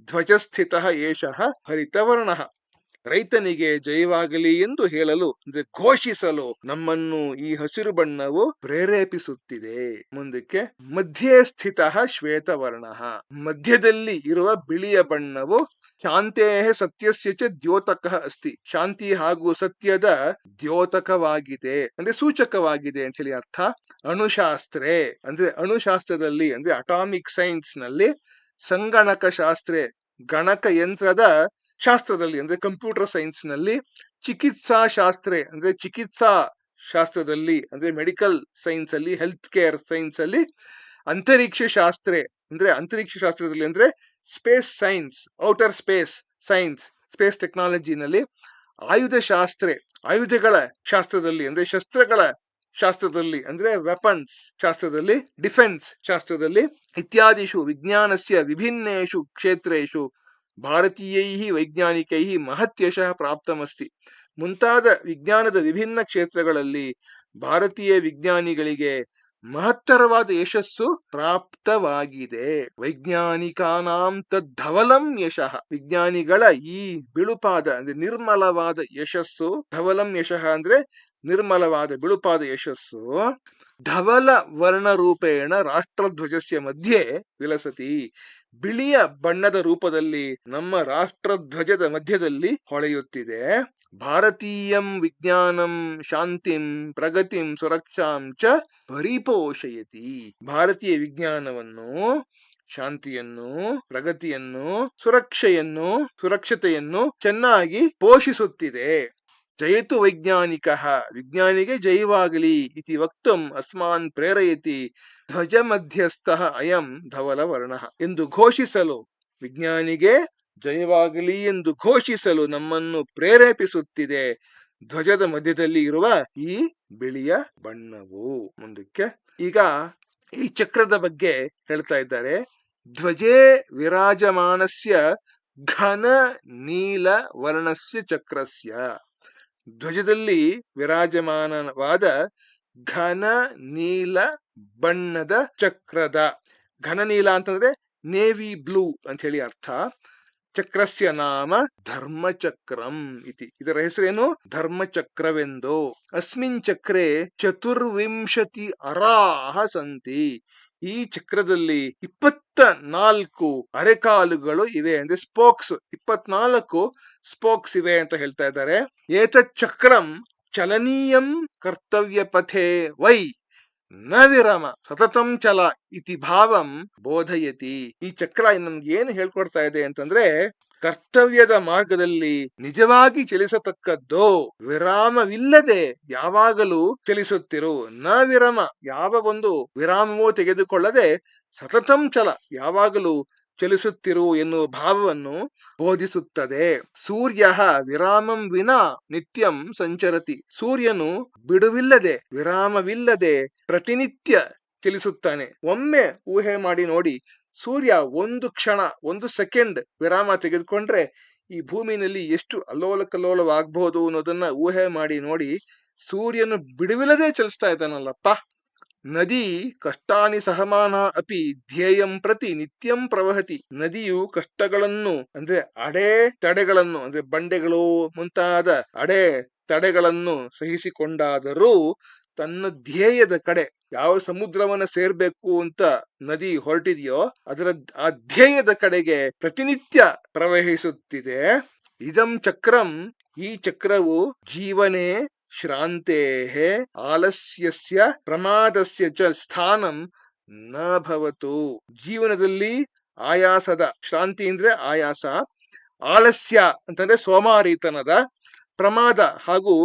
ಧ್ವಜಸ್ಥಿತಃ ಏಷಃ ಹರಿತವರ್ಣಃ. ರೈತನಿಗೆ ಜಯವಾಗಲಿ ಎಂದು ಹೇಳಲು ಅಂದ್ರೆ ಘೋಷಿಸಲು ನಮ್ಮನ್ನು ಈ ಹಸಿರು ಬಣ್ಣವು ಪ್ರೇರೇಪಿಸುತ್ತಿದೆ. ಮುಂದಕ್ಕೆ ಮಧ್ಯೆ ಸ್ಥಿತ ಶ್ವೇತವರ್ಣ. ಮಧ್ಯದಲ್ಲಿ ಇರುವ ಬಿಳಿಯ ಬಣ್ಣವು ಶಾಂತೆ ಸತ್ಯಸ್ಯ ಚ ದ್ಯೋತಕ ಅಸ್ತಿ. ಶಾಂತಿ ಹಾಗೂ ಸತ್ಯದ ದ್ಯೋತಕವಾಗಿದೆ, ಅಂದ್ರೆ ಸೂಚಕವಾಗಿದೆ ಅಂತ ಹೇಳಿ ಅರ್ಥ. ಅಣುಶಾಸ್ತ್ರೆ ಅಂದ್ರೆ ಅಣುಶಾಸ್ತ್ರದಲ್ಲಿ ಅಂದ್ರೆ ಅಟಾಮಿಕ್ ಸೈನ್ಸ್ ನಲ್ಲಿ, ಸಂಗಣಕ ಶಾಸ್ತ್ರೆ ಗಣಕ ಯಂತ್ರದ ಶಾಸ್ತ್ರದಲ್ಲಿ ಅಂದ್ರೆ ಕಂಪ್ಯೂಟರ್ ಸೈನ್ಸ್ ನಲ್ಲಿ, ಚಿಕಿತ್ಸಾ ಶಾಸ್ತ್ರೆ ಅಂದ್ರೆ ಚಿಕಿತ್ಸಾ ಶಾಸ್ತ್ರದಲ್ಲಿ ಅಂದ್ರೆ ಮೆಡಿಕಲ್ ಸೈನ್ಸ್ ಅಲ್ಲಿ, ಹೆಲ್ತ್ ಕೇರ್ ಸೈನ್ಸ್ ಅಲ್ಲಿ, ಅಂತರಿಕ್ಷ ಶಾಸ್ತ್ರೆ ಅಂದ್ರೆ ಅಂತರಿಕ್ಷ ಶಾಸ್ತ್ರದಲ್ಲಿ ಅಂದ್ರೆ space science, outer space science, space ಟೆಕ್ನಾಲಜಿನಲ್ಲಿ, ಆಯುಧ ಶಾಸ್ತ್ರೆ ಆಯುಧಗಳ ಶಾಸ್ತ್ರದಲ್ಲಿ ಅಂದ್ರೆ ಶಸ್ತ್ರಗಳ ಶಾಸ್ತ್ರದಲ್ಲಿ ಅಂದ್ರೆ ವೆಪನ್ಸ್ ಶಾಸ್ತ್ರದಲ್ಲಿ, ಡಿಫೆನ್ಸ್ ಶಾಸ್ತ್ರದಲ್ಲಿ, ಇತ್ಯಾದಿಷು ವಿಜ್ಞಾನಸ್ಯ ವಿಭಿನ್ನೇಷು ಕ್ಷೇತ್ರೇಷು ಭಾರತೀಯೈ ವೈಜ್ಞಾನಿಕೈ ಮಹತ್ಯಶಃ ಪ್ರಾಪ್ತಮಸ್ತಿ. ಮುಂತಾದ ವಿಜ್ಞಾನದ ವಿಭಿನ್ನ ಕ್ಷೇತ್ರಗಳಲ್ಲಿ ಭಾರತೀಯ ವಿಜ್ಞಾನಿಗಳಿಗೆ ಮಹತ್ತರವಾದ ಯಶಸ್ಸು ಪ್ರಾಪ್ತವಾಗಿದೆ. ವೈಜ್ಞಾನಿಕಾನಾಂ ತದ್ಧವಲಂ ಯಶಃ. ವಿಜ್ಞಾನಿಗಳ ಈ ಬಿಳುಪಾದ ಅಂದ್ರೆ ನಿರ್ಮಲವಾದ ಯಶಸ್ಸು, ಧವಲಂ ಯಶಃ ಅಂದ್ರೆ ನಿರ್ಮಲವಾದ ಬಿಳುಪಾದ ಯಶಸ್ಸು ಧವಲ ವರ್ಣರೂಪೇಣ ರಾಷ್ಟ್ರಧ್ವಜಸ್ಯ ಮಧ್ಯೆ ವಿಲಸತಿ. ಬಿಳಿಯ ಬಣ್ಣದ ರೂಪದಲ್ಲಿ ನಮ್ಮ ರಾಷ್ಟ್ರಧ್ವಜದ ಮಧ್ಯದಲ್ಲಿ ಹೊಳೆಯುತ್ತಿದೆ. ಭಾರತೀಯಂ ವಿಜ್ಞಾನಂ ಶಾಂತಿಂ ಪ್ರಗತಿಂ ಸುರಕ್ಷಾಂ ಚ ಪರಿಪೋಷಯತಿ. ಭಾರತೀಯ ವಿಜ್ಞಾನವನ್ನು, ಶಾಂತಿಯನ್ನು, ಪ್ರಗತಿಯನ್ನು, ಸುರಕ್ಷತೆಯನ್ನು ಚೆನ್ನಾಗಿ ಪೋಷಿಸುತ್ತಿದೆ. ಜಯತು ವೈಜ್ಞಾನಿಕಃ, ವಿಜ್ಞಾನಿಗೆ ಜಯವಾಗಲಿ ಇತಿ ವಕ್ತುಂ ಅಸ್ಮಾನ್ ಪ್ರೇರಯತಿ ಧ್ವಜ ಮಧ್ಯಸ್ಥಃ ಅಯಂ ಧವಲ ವರ್ಣಃ, ಎಂದು ಘೋಷಿಸಲು, ವಿಜ್ಞಾನಿಗೆ ಜಯವಾಗಲಿ ಎಂದು ಘೋಷಿಸಲು ನಮ್ಮನ್ನು ಪ್ರೇರೇಪಿಸುತ್ತಿದೆ ಧ್ವಜದ ಮಧ್ಯದಲ್ಲಿ ಇರುವ ಈ ಬಿಳಿಯ ಬಣ್ಣವು. ಮುಂದಕ್ಕೆ ಈಗ ಈ ಚಕ್ರದ ಬಗ್ಗೆ ಹೇಳ್ತಾ ಇದ್ದಾರೆ. ಧ್ವಜೇ ವಿರಾಜಮಾನಸ್ಯ ಘನ ನೀಲ ವರ್ಣಸ್ಯ ಚಕ್ರಸ್ಯ. ಧ್ವಜದಲ್ಲಿ ವಿರಾಜಮಾನವಾದ ಘನ ನೀಲ ಬಣ್ಣದ ಚಕ್ರದ, ಘನ ನೀಲ ಅಂತಂದ್ರೆ ನೇವಿ ಬ್ಲೂ ಅಂತ ಹೇಳಿ ಅರ್ಥ. ಚಕ್ರಸ್ಯ ನಾಮ ಧರ್ಮಚಕ್ರಂ ಇತಿ. ಇದರ ಹೆಸರೇನು? ಧರ್ಮಚಕ್ರವೆಂದು. ಅಸ್ಮಿನ್ ಚಕ್ರೆ 24 ಅರಾಹ ಸಂತಿ. ಈ ಚಕ್ರದಲ್ಲಿ 24 ಅರೆಕಾಲುಗಳು ಇವೆ, ಅಂದ್ರೆ ಸ್ಪೋಕ್ಸ್, 24 ಸ್ಪೋಕ್ಸ್ ಇವೆ ಅಂತ ಹೇಳ್ತಾ ಇದ್ದಾರೆ. ಏತತ್ ಚಕ್ರಂ ಚಲನೀಯಂ ಕರ್ತವ್ಯ ಪಥೆ ವೈ ನ ವಿರಮ ಸತತಂ ಚಲ ಇತಿ ಭಾವಂ ಬೋಧಯತಿ. ಈ ಚಕ್ರ ನಮ್ಗೆ ಏನು ಹೇಳ್ಕೊಡ್ತಾ ಇದೆ ಅಂತಂದ್ರೆ, ಕರ್ತವ್ಯದ ಮಾರ್ಗದಲ್ಲಿ ನಿಜವಾಗಿ ಚಲಿಸತಕ್ಕದ್ದು, ವಿರಾಮವಿಲ್ಲದೆ ಯಾವಾಗಲೂ ಚಲಿಸುತ್ತಿರು. ನ ವಿರಮ, ಯಾವ ಒಂದು ವಿರಾಮವೂ ತೆಗೆದುಕೊಳ್ಳದೆ ಸತತಂ ಚಲ, ಯಾವಾಗಲೂ ಚಲಿಸುತ್ತಿರು ಎನ್ನುವ ಭಾವವನ್ನು ಬೋಧಿಸುತ್ತದೆ. ಸೂರ್ಯ ವಿರಾಮಂ ವಿನಾ ನಿತ್ಯಂ ಸಂಚರತಿ. ಸೂರ್ಯನು ಬಿಡುವಿಲ್ಲದೆ, ವಿರಾಮವಿಲ್ಲದೆ ಪ್ರತಿನಿತ್ಯ ಚಲಿಸುತ್ತಾನೆ. ಒಮ್ಮೆ ಊಹೆ ಮಾಡಿ ನೋಡಿ, ಸೂರ್ಯ ಒಂದು ಕ್ಷಣ, ಒಂದು ಸೆಕೆಂಡ್ ವಿರಾಮ ತೆಗೆದುಕೊಂಡ್ರೆ ಈ ಭೂಮಿನಲ್ಲಿ ಎಷ್ಟು ಅಲ್ಲೋಲ ಕಲ್ಲೋಲವಾಗಬಹುದು ಅನ್ನೋದನ್ನ ಊಹೆ ಮಾಡಿ ನೋಡಿ. ಸೂರ್ಯನು ಬಿಡುವಿಲ್ಲದೆ ಚಲಿಸ್ತಾ ಇದ್ದಾನಲ್ಲಪ್ಪ. ನದಿ ಕಷ್ಟಾನಿ ಸಹಮಾನ ಅಪಿ ಧ್ಯೇಯಂ ಪ್ರತಿ ನಿತ್ಯಂ ಪ್ರವಹತಿ. ನದಿಯು ಕಷ್ಟಗಳನ್ನು, ಅಂದ್ರೆ ಅಡೆ ತಡೆಗಳನ್ನು, ಅಂದ್ರೆ ಬಂಡೆಗಳು ಮುಂತಾದ ಅಡೆ ತಡೆಗಳನ್ನು ಸಹಿಸಿಕೊಂಡಾದರೂ ತನ್ನ ಧ್ಯೇಯದ ಕಡೆ, ಯಾವ ಸಮುದ್ರವನ್ನ ಸೇರ್ಬೇಕು ಅಂತ ನದಿ ಹೊರಟಿದೆಯೋ ಅದರ ಆ ಧ್ಯೇಯದ ಕಡೆಗೆ ಪ್ರತಿನಿತ್ಯ ಪ್ರವಹಿಸುತ್ತಿದೆ. ಇದಂ ಚಕ್ರಂ, ಈ ಚಕ್ರವು ಜೀವನೇ ಶ್ರಾಂತೇಃ ಆಲಸ್ಯಸ್ಯ ಪ್ರಮಾದಸ್ಯ ಚ ಸ್ಥಾನಂ ನ ಭವತು. ಜೀವನದಲ್ಲಿ ಆಯಾಸದ, ಶ್ರಾಂತಿ ಅಂದ್ರೆ ಆಯಾಸ, ಆಲಸ್ಯ ಅಂತಂದ್ರೆ ಸೋಮಾರಿತನದ, ಪ್ರಮಾದ ಹಾಗೂ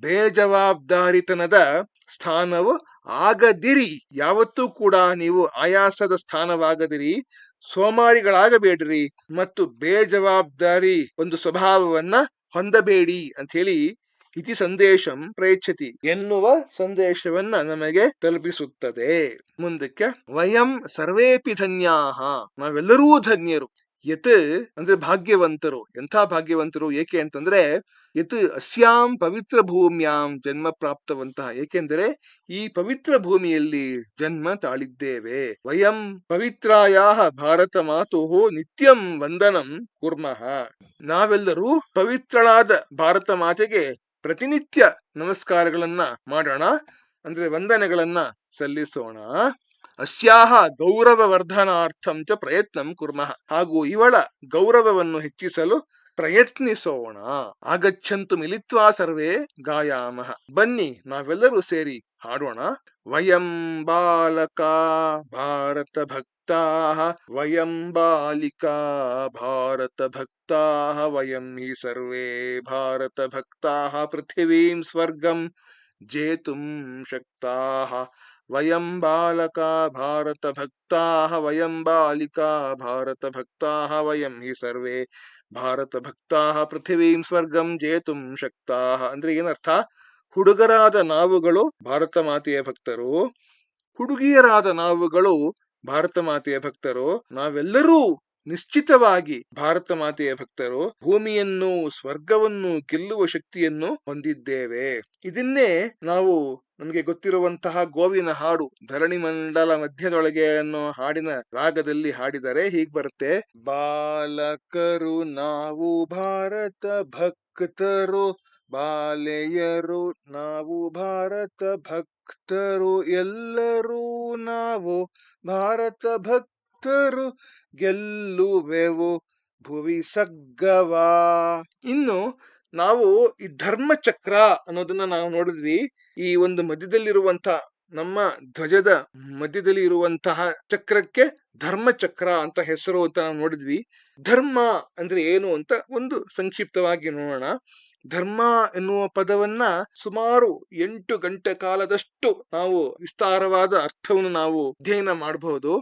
ಬೇಜವಾಬ್ದಾರಿತನದ ಸ್ಥಾನವು ಆಗದಿರಿ. ಯಾವತ್ತೂ ಕೂಡ ನೀವು ಆಯಾಸದ ಸ್ಥಾನವಾಗದಿರಿ, ಸೋಮಾರಿಗಳಾಗಬೇಡ್ರಿ ಮತ್ತು ಬೇಜವಾಬ್ದಾರಿ ಒಂದು ಸ್ವಭಾವವನ್ನ ಹೊಂದಬೇಡಿ ಅಂತ ಹೇಳಿ ಇತಿ ಸಂದೇಶಂ ಪ್ರಯಚ್ಛತಿ ಎನ್ನುವ ಸಂದೇಶವನ್ನ ನಮಗೆ ತಲುಪಿಸುತ್ತದೆ. ಮುಂದಕ್ಕೆ ವಯಂ ಸರ್ವೇಪಿ ಧನ್ಯಾಹ, ನಾವೆಲ್ಲರೂ ಧನ್ಯರು. ಯತ್ ಅಂದ್ರೆ ಭಾಗ್ಯವಂತರು. ಎಂಥ ಭಾಗ್ಯವಂತರು? ಏಕೆ ಅಂತಂದ್ರೆ ಯತ್ ಅಸ್ಯಾಂ ಪವಿತ್ರ ಭೂಮ್ಯಾಂ ಜನ್ಮ ಪ್ರಾಪ್ತವಂತಹ, ಏಕೆಂದರೆ ಈ ಪವಿತ್ರ ಭೂಮಿಯಲ್ಲಿ ಜನ್ಮ ತಾಳಿದ್ದೇವೆ. ವಯಂ ಪವಿತ್ರಾಯಾಹ ಭಾರತ ಮಾತುಃ ನಿತ್ಯಂ ವಂದನಂ ಕುರ್ಮಃ. ನಾವೆಲ್ಲರೂ ಪವಿತ್ರಳಾದ ಭಾರತ ಮಾತೆಗೆ ಪ್ರತಿನಿತ್ಯ ನಮಸ್ಕಾರಗಳನ್ನ ಮಾಡೋಣ, ಅಂದ್ರೆ ವಂದನೆಗಳನ್ನ ಸಲ್ಲಿಸೋಣ. ಅಸ್ಯಾಹ ಗೌರವ ವರ್ಧನಾರ್ಥಂ ಚ ಪ್ರಯತ್ನಂ ಕುರ್ಮಃ, ಹಾಗೂ ಇವಳ ಗೌರವವನ್ನು ಹೆಚ್ಚಿಸಲು ಪ್ರಯತ್ನಿಸೋಣ. ಆಗಚ್ಚಂತು ಮಿಲಿತ್ವಾ ಸರ್ವೇ ಗಾಯಾಮಃ, ಬನ್ನಿ ನಾವೆಲ್ಲರೂ ಸೇರಿ ಹಾಡೋಣ. ವಯಂ ಬಾಲಕಾ ಭಾರತ ಭಕ್ತಾಃ, ವಯಂ ಬಾಲಿಕಾ ಭಾರತ ಭಕ್ತಾಃ, ವಯಂ ಹಿ ಸರ್ವೇ ಭಾರತ ಭಕ್ತಾಃ ಪೃಥಿವೀಂ ಸ್ವರ್ಗಂ ಜೇತುಂ ಶಕ್ತಾಃ. ವಯಂ ಬಾಲಕಾ ಭಾರತ ಭಕ್ತಾಃ, ವಯಂ ಬಾಲಿಕಾ ಭಾರತ ಭಕ್ತಾಃ, ವಯಂ ಹಿ ಸರ್ವೇ ಭಾರತ ಭಕ್ತಾಃ ಪೃಥಿವೀಂ ಸ್ವರ್ಗಂ ಜೇತುಂ ಶಕ್ತಾಃ. ಅಂದ್ರೆ ಏನರ್ಥ? ಹುಡುಗರಾದ ನಾವುಗಳು ಭಾರತ ಮಾತೆಯ ಭಕ್ತರು, ಹುಡುಗಿಯರಾದ ನಾವುಗಳು ಭಾರತ ಮಾತೆಯ ಭಕ್ತರು. ನಾವೆಲ್ಲರೂ ನಿಶ್ಚಿತವಾಗಿ ಭಾರತ ಮಾತೆಯ ಭಕ್ತರು. ಭೂಮಿಯನ್ನು, ಸ್ವರ್ಗವನ್ನು ಗೆಲ್ಲುವ ಶಕ್ತಿಯನ್ನು ಹೊಂದಿದ್ದೇವೆ. ಇದನ್ನೇ ನಾವು ನಮಗೆ ಗೊತ್ತಿರುವಂತಹ ಗೋವಿನ ಹಾಡು ಧರಣಿ ಮಂಡಲ ಮಧ್ಯದೊಳಗೆ ಅನ್ನೋ ಹಾಡಿನ ರಾಗದಲ್ಲಿ ಹಾಡಿದರೆ ಹೀಗ್ ಬರುತ್ತೆ. ಬಾಲಕರು ನಾವು ಭಾರತ ಭಕ್ತರು, ಬಾಲೆಯರು ನಾವು ಭಾರತ ಭಕ್ತರು, ಎಲ್ಲರೂ ನಾವು ಭಾರತ ಭಕ್ತರು, ಗೆಲ್ಲುವೆವು ಭುವಿ ಸಗ್ಗವಾ. ಇನ್ನು ನಾವು ಈ ಧರ್ಮಚಕ್ರ ಅನ್ನೋದನ್ನ ನಾವು ನೋಡಿದ್ವಿ. ಈ ಒಂದು ಮಧ್ಯದಲ್ಲಿರುವಂತ ನಮ್ಮ ಧ್ವಜದ ಮಧ್ಯದಲ್ಲಿ ಇರುವಂತಹ ಚಕ್ರಕ್ಕೆ ಧರ್ಮಚಕ್ರ ಅಂತ ಹೆಸರು ಅಂತ ನಾವು ನೋಡಿದ್ವಿ. ಧರ್ಮ ಅಂದ್ರೆ ಏನು ಅಂತ ಒಂದು ಸಂಕ್ಷಿಪ್ತವಾಗಿ ನೋಡೋಣ. ಧರ್ಮ ಎನ್ನುವ ಪದವನ್ನ ಸುಮಾರು 8 ಗಂಟೆ ಕಾಲದಷ್ಟು ನಾವು ವಿಸ್ತಾರವಾದ ಅರ್ಥವನ್ನು ನಾವು ಅಧ್ಯಯನ ಮಾಡಬಹುದು.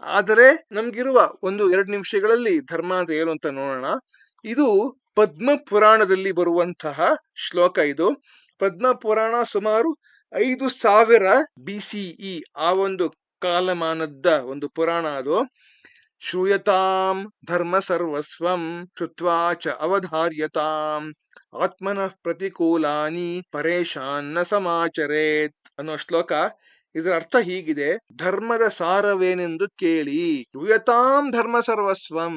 ಆದರೆ ನಮ್ಗಿರುವ 1-2 ನಿಮಿಷಗಳಲ್ಲಿ ಧರ್ಮ ಅಂತ ಏನು ಅಂತ ನೋಡೋಣ. ಇದು ಪದ್ಮ ಪುರಾಣದಲ್ಲಿ ಬರುವಂತಹ ಶ್ಲೋಕ. ಇದು ಪದ್ಮ ಪುರಾಣ ಸುಮಾರು 5000 BCE ಆ ಒಂದು ಕಾಲಮಾನದ ಒಂದು ಪುರಾಣ ಅದು. ಶ್ರೂಯತಾಂ ಧರ್ಮ ಸರ್ವಸ್ವಂ ಶ್ರುತ್ವಾ ಚ ಅವಧಾರ್ಯತಾಂ ಆತ್ಮನಃ ಪ್ರತಿಕೂಲಾನಿ ಪರೇಶಾನ್ನ ಸಮಾಚರೇತ್ ಅನ್ನೋ ಶ್ಲೋಕ. ಇದರ ಅರ್ಥ ಹೀಗಿದೆ: ಧರ್ಮದ ಸಾರವೇನೆಂದು ಕೇಳಿ, ಶ್ರೂಯತಾಂ ಧರ್ಮ ಸರ್ವಸ್ವಂ,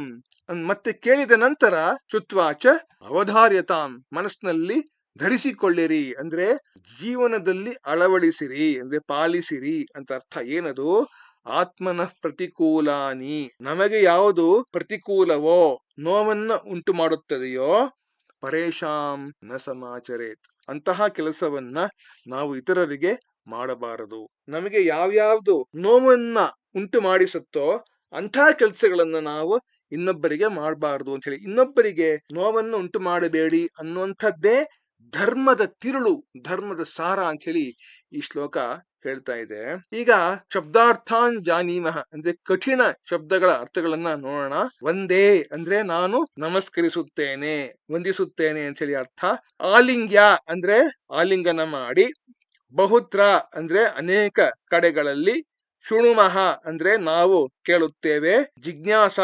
ಮತ್ತೆ ಕೇಳಿದ ನಂತರ ಶ್ರುತ್ವಾಚ ಅವಧಾರ್ಯತಾಂ, ಮನಸ್ಸಿನಲ್ಲಿ ಧರಿಸಿಕೊಳ್ಳಿರಿ, ಅಂದ್ರೆ ಜೀವನದಲ್ಲಿ ಅಳವಡಿಸಿರಿ, ಅಂದ್ರೆ ಪಾಲಿಸಿರಿ ಅಂತ ಅರ್ಥ. ಏನದು? ಆತ್ಮನಃ ಪ್ರತಿಕೂಲಾನಿ, ನಮಗೆ ಯಾವುದು ಪ್ರತಿಕೂಲವೋ, ನೋವನ್ನ ಉಂಟು ಮಾಡುತ್ತದೆಯೋ, ಪರೇಶಾಂ ನ ಸಮಾಚರೇತ್, ಅಂತಹ ಕೆಲಸವನ್ನ ನಾವು ಇತರರಿಗೆ ಮಾಡಬಾರದು. ನಮಗೆ ಯಾವ್ಯಾವ್ದು ನೋವನ್ನ ಉಂಟು ಮಾಡಿಸುತ್ತೋ ಅಂಥ ಕೆಲಸಗಳನ್ನ ನಾವು ಇನ್ನೊಬ್ಬರಿಗೆ ಮಾಡಬಾರದು ಅಂತ ಹೇಳಿ, ಇನ್ನೊಬ್ಬರಿಗೆ ನೋವನ್ನು ಉಂಟು ಮಾಡಬೇಡಿ ಅನ್ನುವಂಥದ್ದೇ ಧರ್ಮದ ತಿರುಳು, ಧರ್ಮದ ಸಾರ ಅಂತ ಹೇಳಿ ಈ ಶ್ಲೋಕ ಹೇಳ್ತಾ ಇದೆ. ಈಗ ಶಬ್ದಾರ್ಥಾನ್ ಜಾನೀಮಃ ಅಂದ್ರೆ ಕಠಿಣ ಶಬ್ದಗಳ ಅರ್ಥಗಳನ್ನ ನೋಡೋಣ. ಒಂದೇ ಅಂದ್ರೆ ನಾನು ನಮಸ್ಕರಿಸುತ್ತೇನೆ, ವಂದಿಸುತ್ತೇನೆ ಅಂತ ಹೇಳಿ ಅರ್ಥ. ಆಲಿಂಗ್ಯ ಅಂದ್ರೆ ಆಲಿಂಗನ ಮಾಡಿ. ಬಹುತ್ರ ಅಂದ್ರೆ ಅನೇಕ ಕಡೆಗಳಲ್ಲಿ. ಶೃಣುಮಃ ಅಂದ್ರೆ ನಾವು ಕೇಳುತ್ತೇವೆ. ಜಿಜ್ಞಾಸ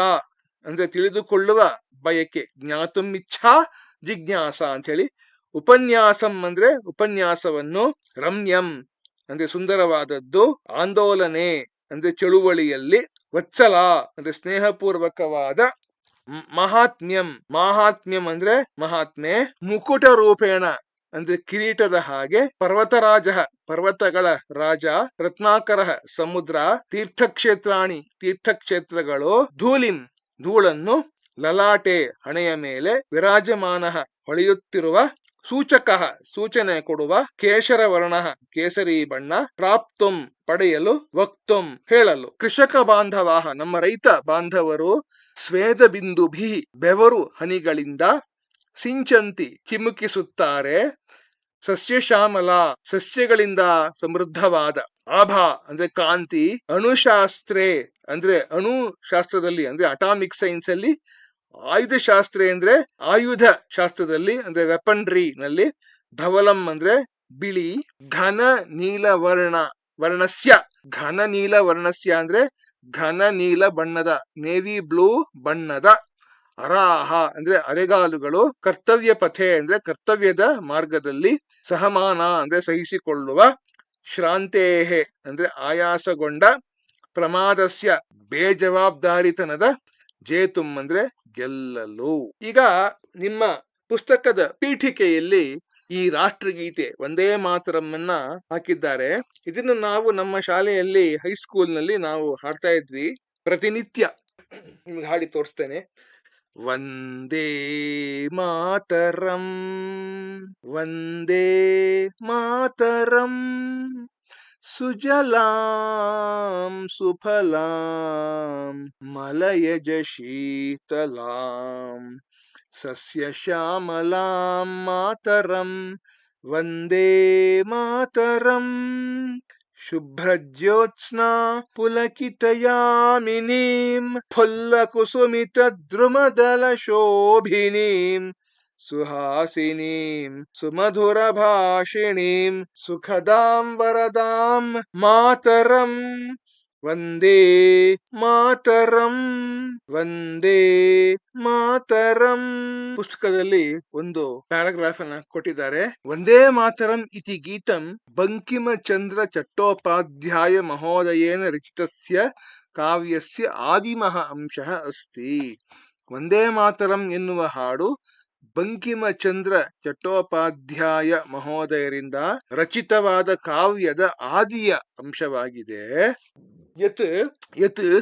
ಅಂದ್ರೆ ತಿಳಿದುಕೊಳ್ಳುವ ಬಯಕೆ, ಜ್ಞಾತುಂ ಇಚ್ಛಾ ಜಿಜ್ಞಾಸ ಅಂತ ಹೇಳಿ. ಉಪನ್ಯಾಸಂ ಅಂದ್ರೆ ಉಪನ್ಯಾಸವನ್ನು. ರಮ್ಯಂ ಅಂದ್ರೆ ಸುಂದರವಾದದ್ದು. ಆಂದೋಲನೆ ಅಂದ್ರೆ ಚಳುವಳಿಯಲ್ಲಿ. ವತ್ಸಲ ಅಂದ್ರೆ ಸ್ನೇಹಪೂರ್ವಕವಾದ. ಮಹಾತ್ಮ್ಯಂ, ಮಾಹಾತ್ಮ್ಯಂ ಅಂದ್ರೆ ಮಹಾತ್ಮೆ. ಮುಕುಟ ರೂಪೇಣ ಅಂದ್ರೆ ಕಿರೀಟದ ಹಾಗೆ. ಪರ್ವತರಾಜ ಪರ್ವತಗಳ ರಾಜ. ರತ್ನಾಕರ ಸಮುದ್ರ. ತೀರ್ಥಕ್ಷೇತ್ರಾಣಿ ತೀರ್ಥಕ್ಷೇತ್ರಗಳು. ಧೂಲಿಂ ಧೂಳನ್ನು. ಲಲಾಟೆ ಹಣೆಯ ಮೇಲೆ. ವಿರಾಜಮಾನ ಹೊಳೆಯುತ್ತಿರುವ. ಸೂಚಕ ಸೂಚನೆ ಕೊಡುವ. ಕೇಶರ ವರ್ಣ ಕೇಸರಿ ಬಣ್ಣ. ಪ್ರಾಪ್ತುಂ ಪಡೆಯಲು. ವಕ್ತುಂ ಹೇಳಲು. ಕೃಷಕ ಬಾಂಧವಾಹ ನಮ್ಮ ರೈತ ಬಾಂಧವರು. ಸ್ವೇದ ಬಿಂದುಭಿ ಬೆವರು ಹನಿಗಳಿಂದ. ಸಿಂಚಂತಿ ಚಿಮುಕಿಸುತ್ತಾರೆ. ಸಸ್ಯಶ್ಯಾಮಲ ಸಸ್ಯಗಳಿಂದ ಸಮೃದ್ಧವಾದ. ಆಭಾ ಅಂದ್ರೆ ಕಾಂತಿ. ಅಣುಶಾಸ್ತ್ರೇ ಅಂದ್ರೆ ಅಣುಶಾಸ್ತ್ರದಲ್ಲಿ ಅಂದ್ರೆ ಅಟಾಮಿಕ್ ಸೈನ್ಸ್ ಅಲ್ಲಿ. ಆಯುಧಶಾಸ್ತ್ರ ಅಂದ್ರೆ ಆಯುಧ ಶಾಸ್ತ್ರದಲ್ಲಿ ಅಂದ್ರೆ ವೆಪನ್ರಿ ನಲ್ಲಿ. ಧವಲಂ ಅಂದ್ರೆ ಬಿಳಿ. ಘನ ನೀಲವರ್ಣ ವರ್ಣಸ್ಯ, ಘನ ನೀಲ ವರ್ಣಸ್ಯ ಅಂದ್ರೆ ಘನ ನೀಲ ಬಣ್ಣದ, ನೇವಿ ಬ್ಲೂ ಬಣ್ಣದ. ಅರಾಹ ಅಂದ್ರೆ ಅರೆಗಾಲುಗಳು. ಕರ್ತವ್ಯ ಪಥೆ ಅಂದ್ರೆ ಕರ್ತವ್ಯದ ಮಾರ್ಗದಲ್ಲಿ. ಸಹಮಾನ ಅಂದ್ರೆ ಸಹಿಸಿಕೊಳ್ಳುವ. ಶ್ರಾಂತೇಹೆ ಅಂದ್ರೆ ಆಯಾಸಗೊಂಡ. ಪ್ರಮಾದಸ್ಯ ಬೇಜವಾಬ್ದಾರಿತನದ. ಜೇತುಂ ಅಂದ್ರೆ ಗೆಲ್ಲಲು. ಈಗ ನಿಮ್ಮ ಪುಸ್ತಕದ ಪೀಠಿಕೆಯಲ್ಲಿ ಈ ರಾಷ್ಟ್ರಗೀತೆ ವಂದೇ ಮಾತರಮ್ಮನ್ನ ಹಾಕಿದ್ದಾರೆ. ಇದನ್ನು ನಾವು ನಮ್ಮ ಶಾಲೆಯಲ್ಲಿ ಹೈಸ್ಕೂಲ್ ನಲ್ಲಿ ನಾವು ಹಾಡ್ತಾ ಇದ್ವಿ ಪ್ರತಿನಿತ್ಯ. ನಿಮ್ಗೆ ಹಾಡಿ ತೋರಿಸ್ತೇನೆ. ವಂದೇ ಮಾತರಂ, ವಂದೇ ಮಾತರಂ, ಸುಜಲಾಂ ಸುಫಲಾಂ ಮಲಯಜ ಶೀತಲಾಂ ಸಸ್ಯ ಶ್ಯಾಮಲಾಂ ಮಾತರಂ ವಂದೇ ಮಾತರಂ. ಶುಭ್ರಜ್ಯೋತ್ಸ್ನಾ ಪುಲಕಿತಯಾಮಿನೀಂ ಫುಲ್ಲಕುಸುಮಿತ ದ್ರುಮದಲ ಶೋಭಿನೀಂ ಸುಹಾಸಿನೀಂ ಸುಮಧುರ ಭಾಷಿಣೀಂ ಸುಖದಾಂ ವರದಾಂ ಮಾತರಂ ವಂದೇ ಮಾತರಂ ವಂದೇ ಮಾತರಂ. ಪುಸ್ತಕದಲ್ಲಿ ಒಂದು ಪ್ಯಾರಾಗ್ರಾಫ್ ಅನ್ನ ಕೊಟ್ಟಿದ್ದಾರೆ. ವಂದೇ ಮಾತರಂ ಇತಿ ಗೀತಂ ಬಂಕಿಮ ಚಂದ್ರ ಚಟ್ಟೋಪಾಧ್ಯಾಯ ಮಹೋದಯೇನ ರಚಿತಸ್ಯ ಕಾವ್ಯಸ್ಯ ಆದಿಮಃ ಅಂಶಃ ಅಸ್ತಿ. ವಂದೇ ಮಾತರಂ ಎನ್ನುವ ಹಾಡು ಬಂಕಿಮಚಂದ್ರ ಚಟ್ಟೋಪಾಧ್ಯಾಯ ಮಹೋದಯರಿಂದ ರಚಿತವಾದ ಕಾವ್ಯದ ಆದಿಯ ಅಂಶವಾಗಿದೆ. ಯತ್